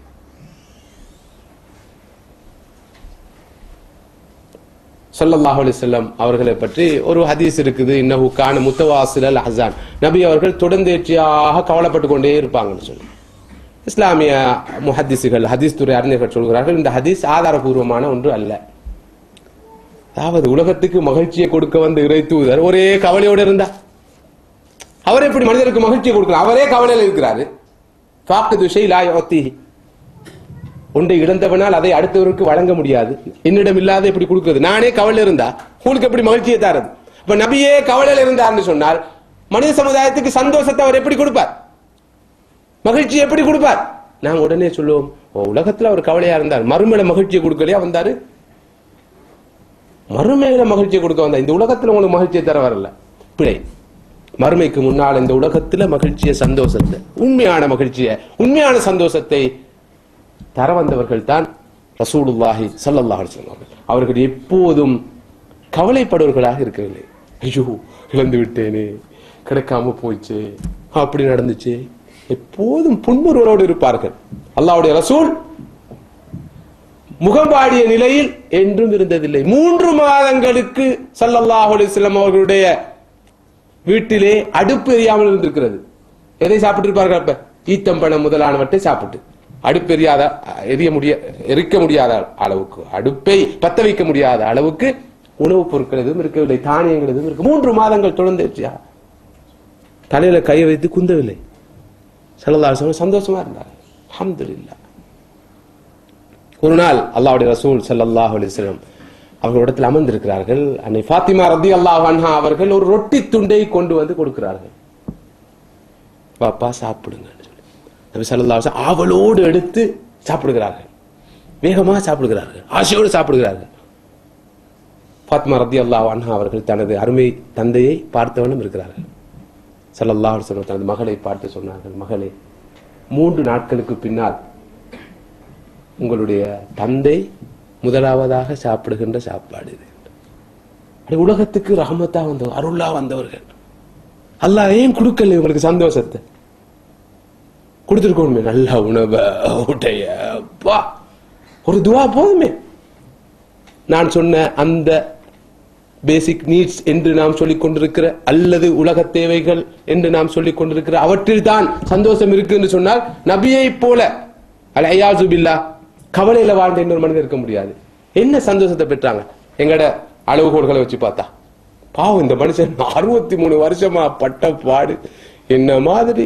ஸல்லல்லாஹு அலைஹி வஸல்லம் அவர்களை பற்றி ஒரு ஹதீஸ் இருக்குது. இன்னஹு கான முத்தவாசிலல் அஹ்ஸான். நபி அவர்கள் தொடர்ந்தேற்றியாக கவலைப்பட்டு கொண்டே இருப்பாங்கன்னு சொல்லி இஸ்லாமிய முஹத்திஸுகள், ஹதீஸ் துறை அறிஞர்கள் சொல்கிறார்கள், இந்த ஹதீஸ் ஆதாரபூர்வமான ஒன்று அல்ல. அதாவது உலகத்துக்கு மகிழ்ச்சியை கொடுக்க வந்த இறை தூதர் ஒரே கவலையோடு இருந்தா அவர் எப்படி மனிதருக்கு மகிழ்ச்சியை கொடுக்கிறார்? அவரே கவலையில் இருக்கிறாரு. ஃபாக்து ஷை லா யுஅத்தீஹி. ஒன்றை இழந்தவனால் அதை அடுத்தவருக்கு வழங்க முடியாது. என்னிடம் இல்லாத எப்படி கொடுக்கிறது? நானே கவலை இருந்தா உங்களுக்கு எப்படி மகிழ்ச்சியை தரது? இப்ப நபியே கவலையில் இருந்தார்னு சொன்னால் மனித சமுதாயத்துக்கு சந்தோஷத்தை அவர் எப்படி கொடுப்பார்? மகிழ்ச்சி எப்படி கொடுப்பார்? நாங்க உடனே சொல்லுவோம், உலகத்துல அவர் கவலையா இருந்தார், மறுமையில மகிழ்ச்சியை கொடுக்கலையா வந்தாரு? மறுமையில மகிழ்ச்சியை கொடுக்க வந்தார். இந்த உலகத்துல உங்களுக்கு மகிழ்ச்சியை தர வரல, பிழை. மறுமைக்கு முன்னால் இந்த உலகத்துல மகிழ்ச்சியை, சந்தோஷத்தை, உண்மையான மகிழ்ச்சியை, உண்மையான சந்தோஷத்தை தர வந்தவர்கள் தான் ரசூலுல்லாஹி ஸல்லல்லாஹு அலைஹி வஸல்லம். அவர்கள் எப்போதும் கவலைப்படுவர்களாக இருக்கவில்லை. ஐயோ இழந்து விட்டேனே, கிடைக்காம போயிச்சு, அப்படி நடந்துச்சு. எப்போதும் புன்முறுவலோடு இருப்பார்கள். அல்லாஹ்வுடைய ரசூல் முகம்பாடிய நிலையில் என்றும் இருந்ததில்லை. 3 மாதங்களுக்கு ஸல்லல்லாஹு அலைஹி வஸல்லம் அவர்களுடைய வீட்டிலே அடுப்பு எரியாமல் இருந்திருக்கிறது. எதை சாப்பிட்டு இருப்பார்கள்? அப்ப ஈத்தம்பழம் முதலானவற்றை சாப்பிட்டு, அடுப்பு எரிக்க முடியாத அளவுக்கு, அடுப்பை பத்த வைக்க முடியாத அளவுக்கு உணவுப் பொருட்கள் எதுவும் இருக்கவில்லை, தானியங்கள் எதுவும் இருக்கு. 3 மாதங்கள் தொடர்ந்துச்சா, தலையில கையை வைத்து குந்தவில்லை. ஸல்லல்லாஹு அலைஹி வஸல்லம் சந்தோஷமா இருந்தார். அல்ஹம்துலில்லாஹ். ஒரு நாள் அல்லாஹ்வுடைய ரசூல் ஸல்லல்லாஹு அலைஹி வஸல்லம் அவர்களிடத்தில் அமர்ந்திருக்கிறார்கள். அன்னை ஃபாத்திமா ரலியல்லாஹு அன்ஹா அவர்கள் ஒரு ரொட்டி துண்டை கொண்டு வந்து கொடுக்கிறார்கள். பாப்பா சாப்பிடுங்க. நபி ஸல்லல்லாஹு அலைஹி வஸல்லம் அவளோடு எடுத்து சாப்பிடுகிறார்கள், வேகமாக சாப்பிடுகிறார்கள், ஆசையோடு சாப்பிடுகிறார்கள். ஃபாத்திமா ரலியல்லாஹு அன்ஹா அவர்கள் தனது அருமை தந்தையை பார்த்தவனும் இருக்கிறார்கள். ஸல்லல்லாஹு அலைஹி வஸல்லம் தனது மகளை பார்த்து சொன்னார்கள், மகளே, 3 நாட்களுக்கு பின்னால் உங்களுடைய தந்தை முதலாவதாக சாப்பிடுகின்ற சாப்பாடு இது. உலகத்துக்கு ரஹமத்தா வந்தவர், அருளா வந்தவர்கள். அல்லாஹ் ஏன் கொடுக்கல உங்களுக்கு சந்தோஷத்தை? கொடுத்துருக்கோமே, நல்ல உணவை, உடைய, ஒரு துவா போதுமே. நான் சொன்ன அந்த பேசிக் நீட்ஸ் என்று நாம் சொல்லிக் கொண்டிருக்கிற, அல்லது உலக தேவைகள் என்று நாம் சொல்லிக் கொண்டிருக்கிற அவற்றில் தான் சந்தோஷம் இருக்கு என்று சொன்னால், நபியை போல அல்ஹியாஸு பில்லாஹ் கவலையில வாழ்ந்த இன்னொரு மனிதர் இருக்க முடியாது. என்ன சந்தோஷத்தை பெற்றாங்க? எங்கட அளவுகோல்களை வச்சு பார்த்தா பாவம், இந்த மனுஷன் 63 வருஷமா பட்ட பாடு, என்ன மாதிரி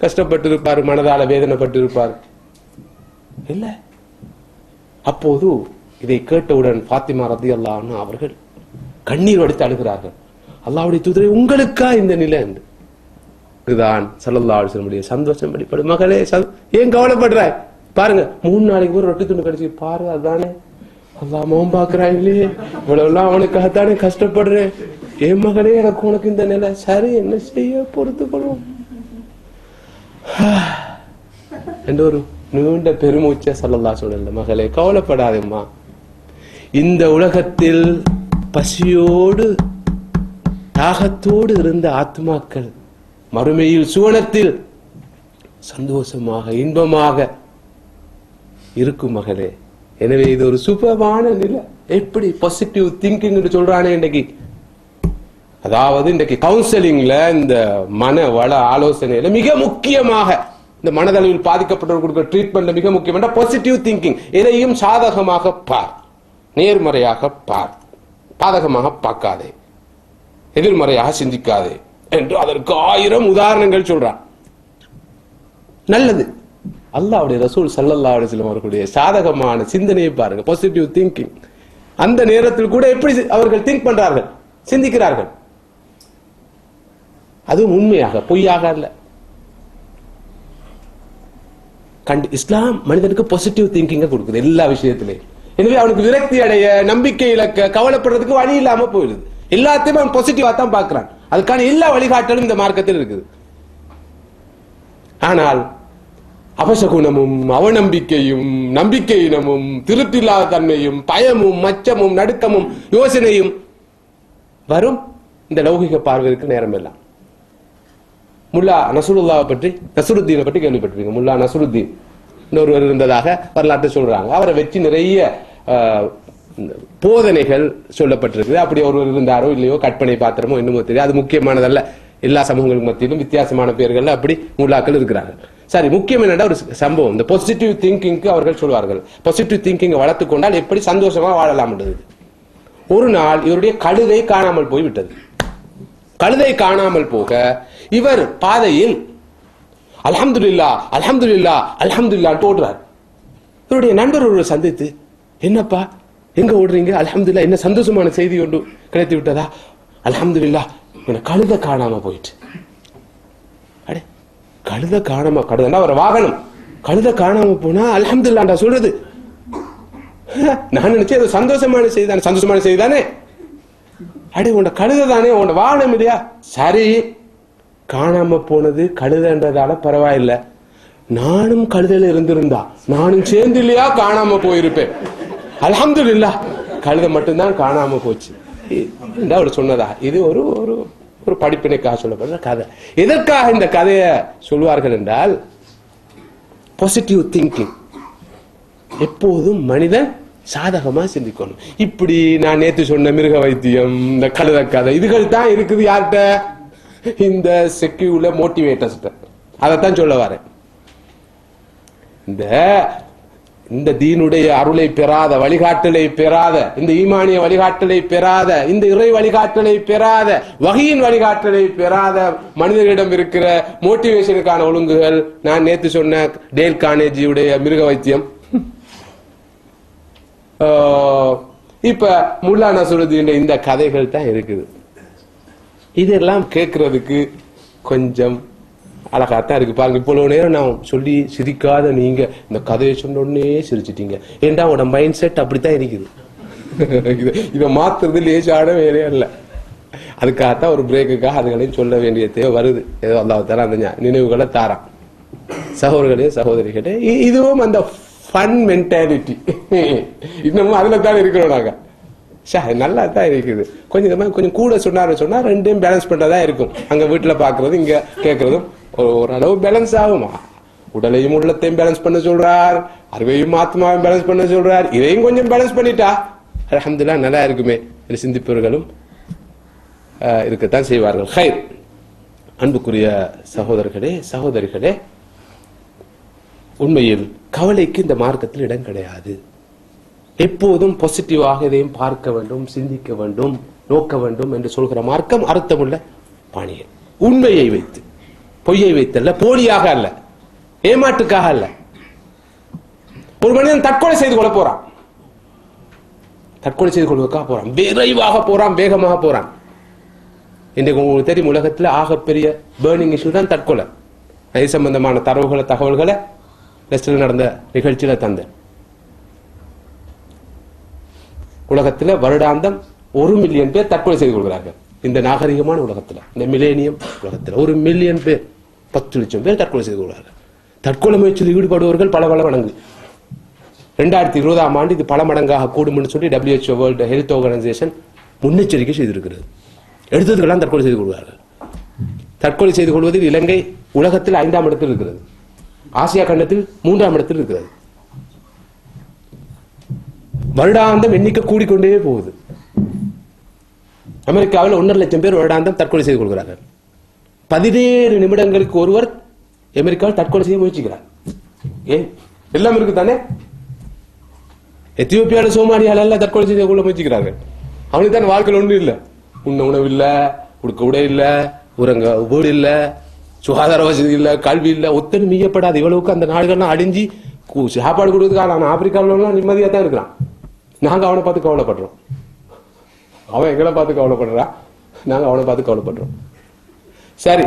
கஷ்டப்பட்டு இருப்பார், மனதால வேதனைப்பட்டு இருப்பார் இல்ல. அப்போது இதை கேட்டவுடன் ஃபாத்திமா ரலியல்லாஹு அன்ஹா அவர்கள் கண்ணீர் வடித்து அழுகிறார்கள். அல்லாஹ்வுடைய தூதரே, உங்களுக்கா இந்த நிலை என்று. இதுதான் ஸல்லல்லாஹு அலைஹி வஸல்லம் சந்தோஷம் வெளிப்படும். மகளே, ஏன் கவலைப்படுறாய்? பாருங்க, 3 நாளைக்கு ஒரு ரொட்டி துண்டு கிடைச்சி பாரு, அதுதானே அல்லாஹ் மோகம் பாக்குறான் இல்லையே, இவ்வளவுலாம் அவனுக்காகத்தானே கஷ்டப்படுறேன். என் மகளே, எனக்கு உனக்கு இந்த நிலை, சரி என்ன செய்ய, பொறுத்துக்கொள்வோம் என்ற ஒரு நீண்ட பெருமூச்ச ஸல்லல்லாஹு அலைஹி வஸல்லம். மகளே, கவலைப்படாதேம்மா, இந்த உலகத்தில் பசியோடு தாகத்தோடு இருந்த ஆத்மாக்கள் மறுமையில் சுவனத்தில் சந்தோஷமாக இன்பமாக இருக்கும் மகளே. எனவே இது ஒரு சுபமான நிலை. எப்படி பாசிட்டிவ் திங்கிங் சொல்றானே இன்றைக்கு, அதாவது இன்றைக்கு கவுன்சிலிங்ல, இந்த மன வள ஆலோசனையில மிக முக்கியமாக இந்த மனதளவில் பாதிக்கப்பட்டவர் கொடுக்கிற ட்ரீட்மெண்ட் மிக முக்கியம் என்ற பாசிட்டிவ் திங்கிங். எதையும் சாதகமாக பார், நேர்மறையாக பார், பாதகமாக பார்க்காதே, எதிர்மறையாக சிந்திக்காதே என்று அதற்கு 1000 உதாரணங்கள் சொல்றான். நல்லது. அல்லாஹ்வுடைய ரசூல் ஸல்லல்லாஹு அலைஹி வஸல்லம் அவர்களுடைய சாதகமான சிந்தனையை பாருங்க, பாசிட்டிவ் திங்கிங். அந்த நேரத்தில் கூட எப்படி அவர்கள் திங்க் பண்றார்கள், சிந்திக்கிறார்கள். அதுவும் உண்மையாக, பொய்யாக அல்ல. இஸ்லாம் மனிதனுக்கு பாசிட்டிவ் திங்கிங்க கொடுக்குது எல்லா விஷயத்திலையும். எனவே அவனுக்கு விரக்தி அடைய, நம்பிக்கை இழக்க, கவலைப்படுறதுக்கு வழி இல்லாம போயிடுது. எல்லாத்தையும் அவன் பாசிட்டிவா தான் பார்க்கிறான். அதுக்கான எல்லா வழிகாட்டலும் இந்த மார்க்கத்தில் இருக்குது. ஆனால் அபசகுணமும் அவநம்பிக்கையும் நம்பிக்கையினமும் திருப்தியில்லாத தன்மையும் பயமும் மச்சமும் நடுக்கமும் யோசனையும் வரும் இந்த லௌகிக பார்வைக்கு நேரம் எல்லாம். முல்லா நசுருல்லாவை பற்றி, நசுருத்தீனை பற்றி கேள்விப்பட்டிருக்கீங்க. முல்லா நசுருத்தீன் இன்னொருவர் இருந்ததாக வரலாற்று சொல்றாங்க. அவரை வச்சு நிறைய போதனைகள் சொல்லப்பட்டிருக்கு. அப்படி ஒருவர் இருந்தாரோ இல்லையோ, கற்பனை பாத்திரமோ என்னமோ தெரியும், அது முக்கியமானதல்ல. எல்லா சமூகங்களுக்கு மத்தியிலும் வித்தியாசமான பேர்கள் அப்படி முல்லாக்கள் இருக்கிறார்கள். சரி, முக்கியம் என்னடா ஒரு சம்பவம். இந்த பாசிட்டிவ் திங்கிங்க்கு அவர்கள் சொல்வார்கள், பாசிட்டிவ் திங்கிங்கை வளர்த்துக் கொண்டால் எப்படி சந்தோஷமா வாழலாம். ஒரு நாள் இவருடைய கழுதை காணாமல் போய் விட்டது. கழுதை காணாமல் போக இவர் பாதையில் அல்ஹம்துலில்லாஹ் அல்ஹம்துலில்லாஹ் அல்ஹம்துலில்லாஹ் ஓடுறார். இவருடைய நண்பர் ஒருவர் சந்தித்து, என்னப்பா எங்க ஓடுறீங்க? அல்ஹம்துலில்லாஹ், என்ன சந்தோஷமான செய்தி ஒன்று கிடைத்து விட்டதா? அல்ஹம்துலில்லாஹ், கழுதை காணாம போயிட்டு. அடே, கழுதை காணாம, கழுதைன்னா ஒரு வாகனம், கழுதை காணாம போனா அல்ஹம்துலில்லாஹ் சொல்றது. நான் நினைச்சேன் அது சந்தோஷமான செய்தி தானே. சந்தோஷமான செய்தி தானே. அடே, உன் கழுதை தானே, உன் வாகனம் இல்லையா? சரி, காணாம போனது கழுதைன்றதால பரவாயில்ல. நானும் கழுதையில இருந்திருந்தா நானும் சேர்ந்து இல்லையா காணாம போயிருப்பேன். அல்ஹம்துலில்லாஹ், கழுதை மட்டும்தான் காணாம போச்சு அவர் சொன்னதா? இது ஒரு ஒரு படிப்பினைக்காக சொல்லப்படுற கதை. எதற்காக இந்த கதையை சொல்வார்கள் என்றால், பாசிட்டிவ் திங்கிங். எப்போதும் மனிதன் சாதகமா சிந்திக்கணும். இப்படி நான் நேற்று சொன்ன மிருக வைத்தியம், இந்த கழுத கதை, இதுகள் தான் இருக்குது யார்கிட்ட? இந்த செக்யூல மோட்டிவேட்டர்ஸ். அதைத்தான் சொல்ல வரேன். இந்த தீனுடைய அருளை பெறாத, வழிகாட்டலை பெறாத, இந்த ஈமானிய வழிகாட்டலை பெறாத, இந்த இறை வழிகாட்டலை பெறாத, வகையின் வழிகாட்டலை பெறாத மனிதர்களிடம் இருக்கிற மோட்டிவேஷனுக்கான ஒழுங்குகள், நான் நேற்று சொன்ன டேல் கார்னேஜியுடைய மிருக வைத்தியம், இப்ப முல்லா நசுருதீன் இந்த கதைகள் தான் இருக்குது. இதெல்லாம் கேட்கறதுக்கு கொஞ்சம் அழகாத்தான் இருக்கு. பாருங்க, இவ்வளவு நேரம் நான் சொல்லி சிரிக்காத நீங்க இந்த கதையை சொன்னோடனே சிரிச்சிட்டீங்க. ஏன்டா உட மைண்ட் செட் அப்படித்தான் இருக்குது. இதை மாத்துறது லேசான வேலையே இல்லை. அதுக்காகத்தான் ஒரு பிரேக்குக்காக அதுகளையும் சொல்ல வேண்டிய தேவை வருது. ஏதோ அல்லாஹ் தஆலா அந்த நினைவுகளை தாரான். சகோதரர்களே சகோதரிகளே, இதுவும் அந்த ஃபன் மென்டாலிட்டி இன்னமும் அதுல தான் இருக்கிறோம் நாங்க. நல்லா தான் இருக்குது. கொஞ்சம் கூட சொன்னா ரெண்டையும் பேலன்ஸ் பண்றதா இருக்கும். அங்க வீட்டுல பாக்குறது, இங்க கேட்கறதும் ஓரளவு பேலன்ஸ் ஆகுமா? உடலையும் உள்ளத்தையும் பேலன்ஸ் பண்ண சொல்றார், அறிவையும் ஆத்மாவையும் பேலன்ஸ் பண்ண சொல்றார். இதையும் கொஞ்சம் பேலன்ஸ் பண்ணிட்டா அல்ஹம்துலில்லாஹ் நல்லா இருக்குமே என்று சிந்திப்பவர்களும் இருக்கத்தான் செய்வார்கள். ஹைர், அன்புக்குரிய சகோதரர்களே சகோதரிகளே, உண்மையில் கவலைக்கு இந்த மார்க்கத்தில் இடம் கிடையாது. எப்போதும் பாசிட்டிவாக இதையும் பார்க்க வேண்டும், சிந்திக்க வேண்டும், நோக்க வேண்டும் என்று சொல்கிற மார்க்கம் அர்த்தமுள்ள பாணியில், உண்மையை வைத்து, பொய்யை வைத்தல்ல, போலியாக அல்ல, ஏமாட்டுக்காக அல்ல. ஒரு மனிதன் தற்கொலை செய்து கொள்ள போறான், தற்கொலை செய்து கொள்வதற்காக போறான், விரைவாக போறான், வேகமாக போறான். இன்றைக்கு உங்களுக்கு தெரியும், உலகத்தில் ஆகப்பெரிய பேர்னிங் இஷ்யூ தான் தற்கொலை. அது சம்பந்தமான தகவல்களை நெஸ்டில் நடந்த நிகழ்ச்சியில தந்த. உலகத்தில் வருடாந்தம் 1 மில்லியன் பேர் தற்கொலை செய்து கொள்கிறார்கள். இந்த நாகரிகமான உலகத்தில், இந்த மிலேனியம் உலகத்தில் 1 மில்லியன் பேர், 10 லட்சம் பேர் தற்கொலை செய்து கொள்கிறார்கள். தற்கொலை முயற்சியில் ஈடுபடுவர்கள் பல மடங்கு. 2020ஆம் ஆண்டு இது பல மடங்காக கூடும் என்று சொல்லி WHO வேர்ல்டு ஹெல்த் ஆர்கனைசேஷன் முன்னெச்சரிக்கை செய்திருக்கிறது. எடுத்ததுக்கெல்லாம் தற்கொலை செய்து கொள்வார்கள். தற்கொலை செய்து கொள்வதில் இலங்கை உலகத்தில் 5ஆம் இடத்தில் இருக்கிறது, ஆசியா கண்டத்தில் 3ஆம் இடத்தில் இருக்கிறது. வருடாந்தம் எண்ணிக்கை கூடிக்கொண்டே போகுது. அமெரிக்காவில் 1.5 லட்சம் பேர் வருடாந்தம் தற்கொலை செய்து கொள்கிறார்கள். 17 நிமிடங்களுக்கு ஒருவர் அமெரிக்காவில் தற்கொலை செய்ய முயற்சிக்கிறார். ஏன் எல்லாம் இருக்கு தானே. எத்தியோப்பியாவில் சோமாலியால எல்லாம் தற்கொலை செய்ய கொள்ள முயற்சிக்கிறார்கள். அவனுக்கு தான் வாழ்க்கையில் ஒன்றும் இல்லை. உண்ண உணவு இல்லை, உடுக்க உடை இல்லை, உறங்க வீடு இல்லை, சுகாதார வசதி இல்லை, கல்வி இல்லை, ஒத்தனை மீயப்படாது. இவ்வளவுக்கு அந்த நாடுகள்லாம் அழிஞ்சி சாப்பாடு கொடுக்குறதுக்காக அவன் ஆப்பிரிக்காவிலாம் நிம்மதியாக தான் இருக்கிறான். நாங்க அவனை பார்த்து கவலைப்படுறோம். அவன் எங்களை பார்த்து கவலைப்படுறான், நாங்க அவனை பார்த்து கவலைப்படுறோம். சரி,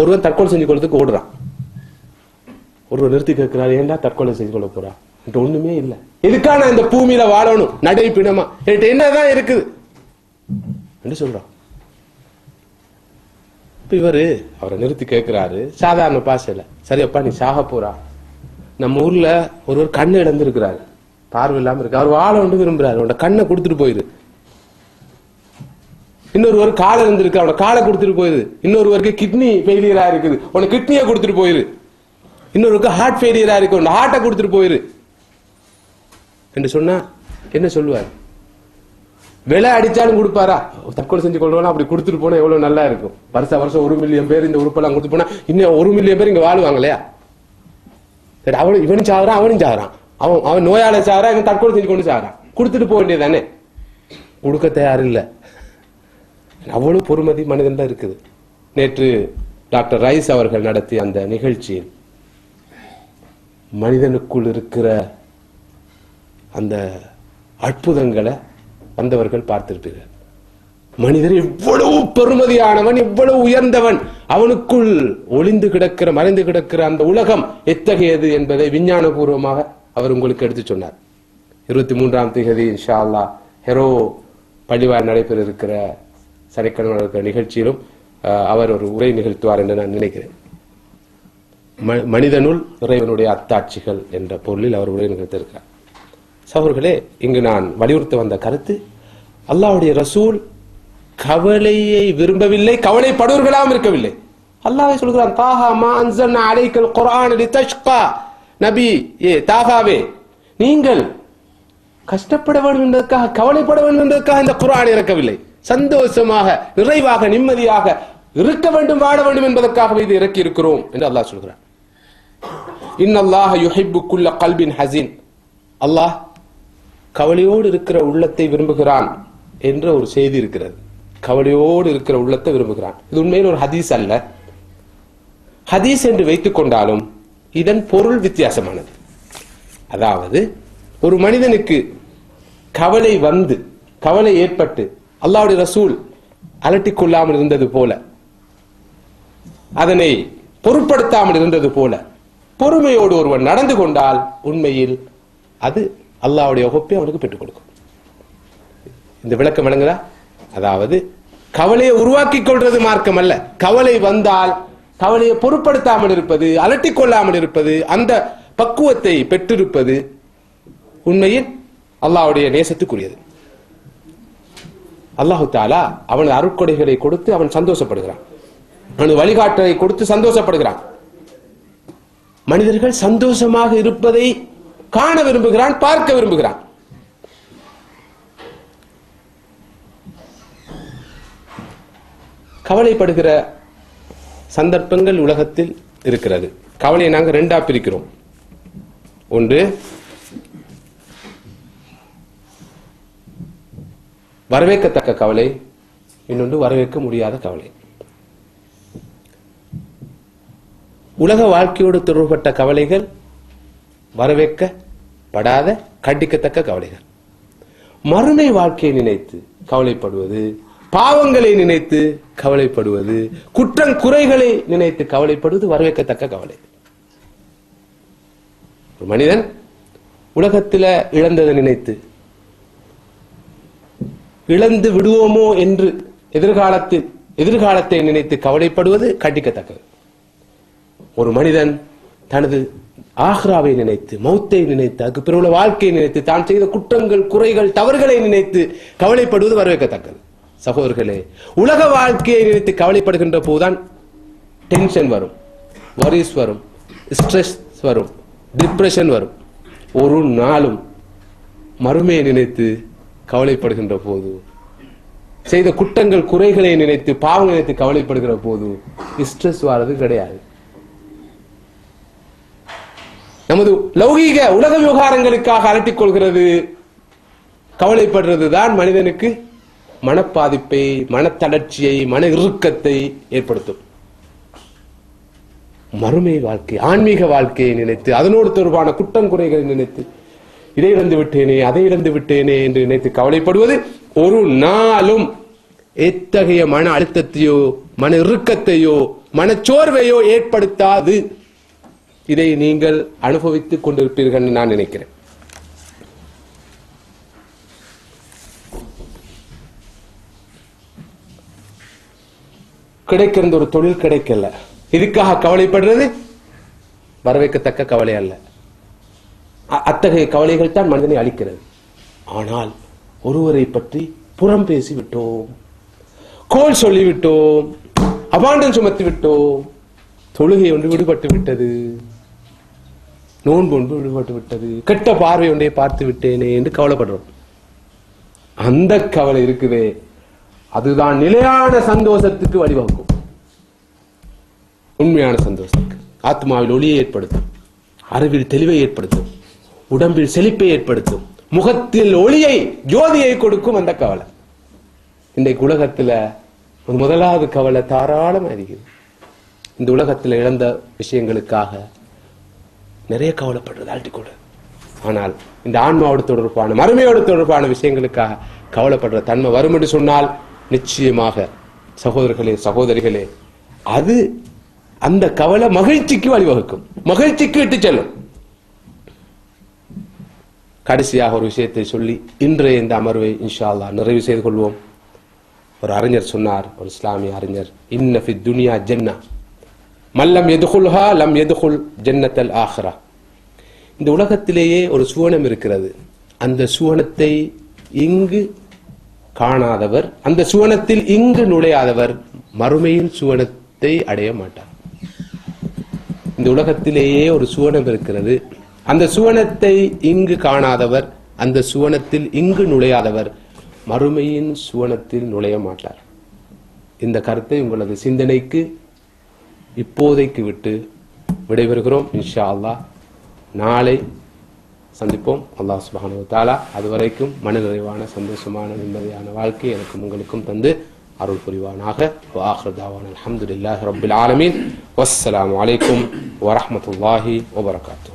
ஒருவன் தற்கொலை செஞ்சு கொள்றதுக்கு ஓடுறான். ஒருவர் நிறுத்தி கேட்கிறார், ஏன்டா தற்கொலை செஞ்சு கொள்ள போறா? ஒண்ணுமே இல்லை. எதுக்கா நான் இந்த பூமியில வாழணும், நடை பிணமா என்கிட்ட என்னதான் இருக்குது என்று சொல்றான். இவரு அவரை நிறுத்தி கேட்கிறாரு சாதாரண பாசையில, சரியப்பா நீ சாக போறா. நம்ம ஊர்ல ஒருவர் கண்ணு இழந்து இருக்கிறாரு, பார்வை இல்லாம இருக்கு. அவர் வாழ ஒன்று விரும்புறாரு, அவனோட கண்ணை கொடுத்துட்டு போயிரு. இன்னொருவர் காலை இருந்திருக்கு, அவனோட காலை கொடுத்துட்டு போயிரு. இன்னொருவருக்கு கிட்னி ஃபெயிலியரா இருக்குது, உனக்கு கிட்னியை கொடுத்துட்டு போயிரு. இன்னொருக்கு ஹார்ட் ஃபெயிலியரா இருக்கு, உன் ஹார்ட்டை கொடுத்துட்டு போயிரு என்று சொன்னா என்ன சொல்லுவார்? விலை அடிச்சாலும் கொடுப்பாரா? தற்கொலை செஞ்சு கொள்றோம் அப்படி கொடுத்துட்டு போனா எவ்வளவு நல்லா இருக்கும். வருஷம் 1 மில்லியன் பேர் இந்த உறுப்பெல்லாம் கொடுத்து போனா இன்னும் 1 மில்லியன் பேர் இங்க வாழுவாங்க இல்லையா? சரி, அவனும் இவனும் சாகுறான், அவனும் சாகுறான். அவன் நோயால சாகுறான், இவன் தற்கொலை செஞ்சு கொண்டு சாகுறான். கொடுத்துட்டு போக வேண்டியது தானே. கொடுக்க தயார் இல்லை. அவ்வளவு பொறுமதி மனிதன் தான் இருக்குது. நேற்று டாக்டர் ரைஸ் அவர்கள் நடத்திய அந்த நிகழ்ச்சியில் மனிதனுக்குள் இருக்கிற அந்த அற்புதங்களை வந்தவர்கள் பார்த்திருப்பீர்கள். மனிதன் எவ்வளவு பெருமதியானவன், எவ்வளவு உயர்ந்தவன், அவனுக்குள் ஒளிந்து கிடக்கிற மறைந்து கிடக்கிற அந்த உலகம் எத்தகையது என்பதை விஞ்ஞானபூர்வமாக அவர் உங்களுக்கு எடுத்து சொன்னார். 23ஆம் தேதி இன்ஷா அல்லாஹ் ஹெரோ பள்ளிவாயில் நடைபெற இருக்கிற சனிக்கிழமை இருக்கிற நிகழ்ச்சியிலும் அவர் ஒரு உரை நிகழ்த்துவார் என்று நான் நினைக்கிறேன். மனிதனுள் இறைவனுடைய அத்தாட்சிகள் என்ற பொருளில் அவர் உரை நிகழ்த்திருக்கிறார். சகோதரர்களே, இங்கு நான் வலியுறுத்த வந்த கருத்து, அல்லாஹ்வுடைய ரசூல் கவலையை விரும்பவில்லை, கவலைப்படுவர்களாகவும் இருக்கவில்லை. அல்லாஹ் சொல்கிறான், தாஹா மா அன்ஸல்னா அலைக்கல் குர்ஆன லிதஷ்கா. நபி தாகாவே, நீங்கள் கஷ்டப்பட வேண்டும் என்பதற்காக, கவலைப்பட வேண்டும் என்பதற்காக இந்த குர்ஆன் இறக்கவில்லை. சந்தோஷமாக, நிறைவாக, நிம்மதியாக இருக்க வேண்டும், வாழ வேண்டும் என்பதற்காக இது இறக்கி இருக்கிறோம் என்று அல்லாஹ் சொல்கிறான். இன்னல்லாஹ யுஹிப்பு குல்ல கல்பின் ஹஸீன். அல்லாஹ் கவலையோடு இருக்கிற உள்ளத்தை விரும்புகிறான் என்ற ஒரு செய்தி இருக்கிறது. கவலையோடு இருக்கிற உள்ளத்தை விரும்புகிறான். இது உண்மையில் ஒரு ஹதீஸ் அல்ல. ஹதீஸ் என்று வைத்துக் கொண்டாலும் இதன் பொருள் வித்தியாசமானது. அதாவது ஒரு மனிதனுக்கு கவலை வந்து, கவலை ஏற்பட்டு அல்லாஹ்வுடைய ரசூல் அலட்டிக் கொள்ளாமல் இருந்தது போல, அதனை பொருட்படுத்தாமல் இருந்தது போல பொறுமையோடு ஒருவன் நடந்து கொண்டால் உண்மையில் அது அல்லாஹ்வுடைய வகுப்பை அவனுக்கு பெற்றுக் கொடுக்கும். இந்த விளக்கம் விளங்குதா? அதாவது கவலையை உருவாக்கி கொள்வது மார்க்கம் அல்ல. கவலை வந்தால் கவலையை பொருட்படுத்தாமல் இருப்பது, அலட்டிக் கொள்ளாமல் இருப்பது, அந்த பக்குவத்தை பெற்றிருப்பது உண்மையில் அல்லாஹ்வுடைய நேசத்துக்குரியது. அல்லாஹு தஆலா அவனது அருட்கொடைகளை கொடுத்து அவன் சந்தோஷப்படுகிறான், அவனது வழிகாட்டலை கொடுத்து சந்தோஷப்படுகிறான். மனிதர்கள் சந்தோஷமாக இருப்பதை காண விரும்புகிறான், பார்க்க விரும்புகிறான். கவலைப்படுகிற சந்தர்ப்பங்கள் உலகத்தில் இருக்கிறது. கவலையை நாங்கள் 2ஆ பிரிக்கிறோம். ஒன்று வரவேற்கத்தக்க கவலை, இன்னொன்று வரவேற்க முடியாத கவலை. உலக வாழ்க்கையோடு தொடர்பட்ட கவலைகள் வரவேற்கப்படாத கண்டிக்கத்தக்க கவலைகள். மறுமை வாழ்க்கையை நினைத்து கவலைப்படுவது, பாவங்களை நினைத்து கவலைப்படுவது, குற்றம் குறைகளை நினைத்து கவலைப்படுவது வரவேற்கத்தக்க கவலை. ஒரு மனிதன் உலகத்தில் இழந்ததை நினைத்து, இழந்து விடுவோமோ என்று எதிர்காலத்தை நினைத்து கவலைப்படுவது கண்டிக்கத்தக்கது. ஒரு மனிதன் தனது ஆஹ்ராவை நினைத்து, மௌத்தை நினைத்து, அதுக்கு பிறகு வாழ்க்கையை நினைத்து, தான் செய்த குற்றங்கள் குறைகள் தவறுகளை நினைத்து கவலைப்படுவது வரவேற்கத்தக்கது. சகோதரர்களே, உலக வாழ்க்கையை நினைத்து கவலைப்படுகின்ற போதுதான் டென்ஷன் வரும், வரிஸ் வரும், ஸ்ட்ரெஸ் வரும், டிப்ரெஷன் வரும். ஒரு நாளும் மறுமையை நினைத்து கவலைப்படுகின்ற போது, செய்த குற்றங்கள் குறைகளை நினைத்து பாவம் நினைத்து கவலைப்படுகிற போது ஸ்ட்ரெஸ் வர்றது கிடையாது. நமது லௌகீக உலக விவகாரங்களுக்காக அலட்டிக் கொள்கிறது, கவலைப்படுறது தான் மனிதனுக்கு மனப்பாதிப்பை, மனத்தளர்ச்சியை, மன இறுக்கத்தை ஏற்படுத்தும். மறுமை வாழ்க்கை, ஆன்மீக வாழ்க்கையை நினைத்து அதனோடு தொடர்பான குற்றம் குறைகளை நினைத்து இதை இழந்து விட்டேனே அதை இழந்து விட்டேனே என்று நினைத்து கவலைப்படுவது ஒரு நாளும் எத்தகைய மன அழுத்தத்தையோ மன இறுக்கத்தையோ மனச்சோர்வையோ ஏற்படுத்தாது. இதை நீங்கள் அனுபவித்துக் கொண்டிருப்பீர்கள் நான் நினைக்கிறேன். கிடைக்கிற ஒரு தொழில் கிடைக்கல, இதுக்காக கவலைப்படுறது வரவேற்கத்தக்க கவலை அல்ல. அத்தகைய கவலைகள் தான் மனிதனை அளிக்கிறது. ஆனால் ஒருவரை பற்றி புறம் பேசிவிட்டோம், கோல் சொல்லிவிட்டோம், அபாண்டம் சுமத்தி விட்டோம், தொழுகை ஒன்று விடுபட்டு விட்டது, நோன்பு ஒன்று விடுபட்டு விட்டது, கெட்ட பார்வை ஒன்றை பார்த்து விட்டேனே என்று கவலைப்படுறோம். அந்த கவலை இருக்குதே, அதுதான் நிலையான சந்தோஷத்துக்கு வழிவகுக்கும். உண்மையான சந்தோஷத்துக்கு ஆத்மாவில் ஒளியை ஏற்படுத்தும், அறிவில் தெளிவை ஏற்படுத்தும், உடம்பில் செழிப்பை ஏற்படுத்தும், முகத்தில் ஒளியை ஜோதியை கொடுக்கும் அந்த கவலை. இன்றைக்கு உலகத்துல முதலாவது கவலை தாராளமா இருக்குது. இந்த உலகத்தில் இழந்த விஷயங்களுக்காக நிறைய கவலைப்படுறது அழட்டிக்கூட. ஆனால் இந்த ஆன்மாவோடு தொடர்பான மறுமையோடு தொடர்பான விஷயங்களுக்காக கவலைப்படுற தன்மை வரும் என்று சொன்னால் நிச்சயமாக சகோதரர்களே சகோதரிகளே, அது அந்த கவலை மகிழ்ச்சிக்கு வழிவகுக்கும், மகிழ்ச்சிக்கு விட்டு செல்லும். கடைசியாக ஒரு விஷயத்தை சொல்லி இன்றைய இந்த அமர்வை இன்ஷா அல்லாஹ் நிறைவு செய்து கொள்வோம். ஒரு அறிஞர் சொன்னார், ஒரு இஸ்லாமிய அறிஞர், இன்ன ஃபி துனியா ஜன்னா மல்லம் யதுகுல்ஹா லம் யதுகுல் ஜன்னத்தல் ஆஹிரா. இந்த உலகத்திலேயே ஒரு சுவனம் இருக்கிறது, அந்த சுவனத்தை இங்கு காணாதவர், அந்த சுவனத்தில் இங்கு நுழையாதவர் மறுமையின் சுவனத்தை அடைய மாட்டார். இந்த உலகத்திலேயே ஒரு சுவனம் இருக்கிறது, அந்த சுவனத்தை இங்கு காணாதவர், அந்த சுவனத்தில் இங்கு நுழையாதவர் மறுமையின் சுவனத்தில் நுழைய மாட்டார். இந்த கருத்தை உங்களது சிந்தனைக்கு இப்போதைக்கு விட்டு விடைபெறுகிறோம். இன்ஷா அல்லாஹ் நாளை சந்திப்போம். அல்லாஹ் சுப்ஹானஹு வ தஆலா அதுவரைக்கும் மன நிறைவான சந்தோஷமான நிம்மதியான வாழ்க்கை எனக்கும் உங்களுக்கும் தந்து அருள் புரிவானாக. வ ஆகிரு தஅவானா அல்ஹம்துலில்லாஹி ரப்பில் ஆலமீன். வஸ்ஸலாமு அலைக்கும் வ ரஹ்மத்துல்லாஹி வ பரகாத்துஹு.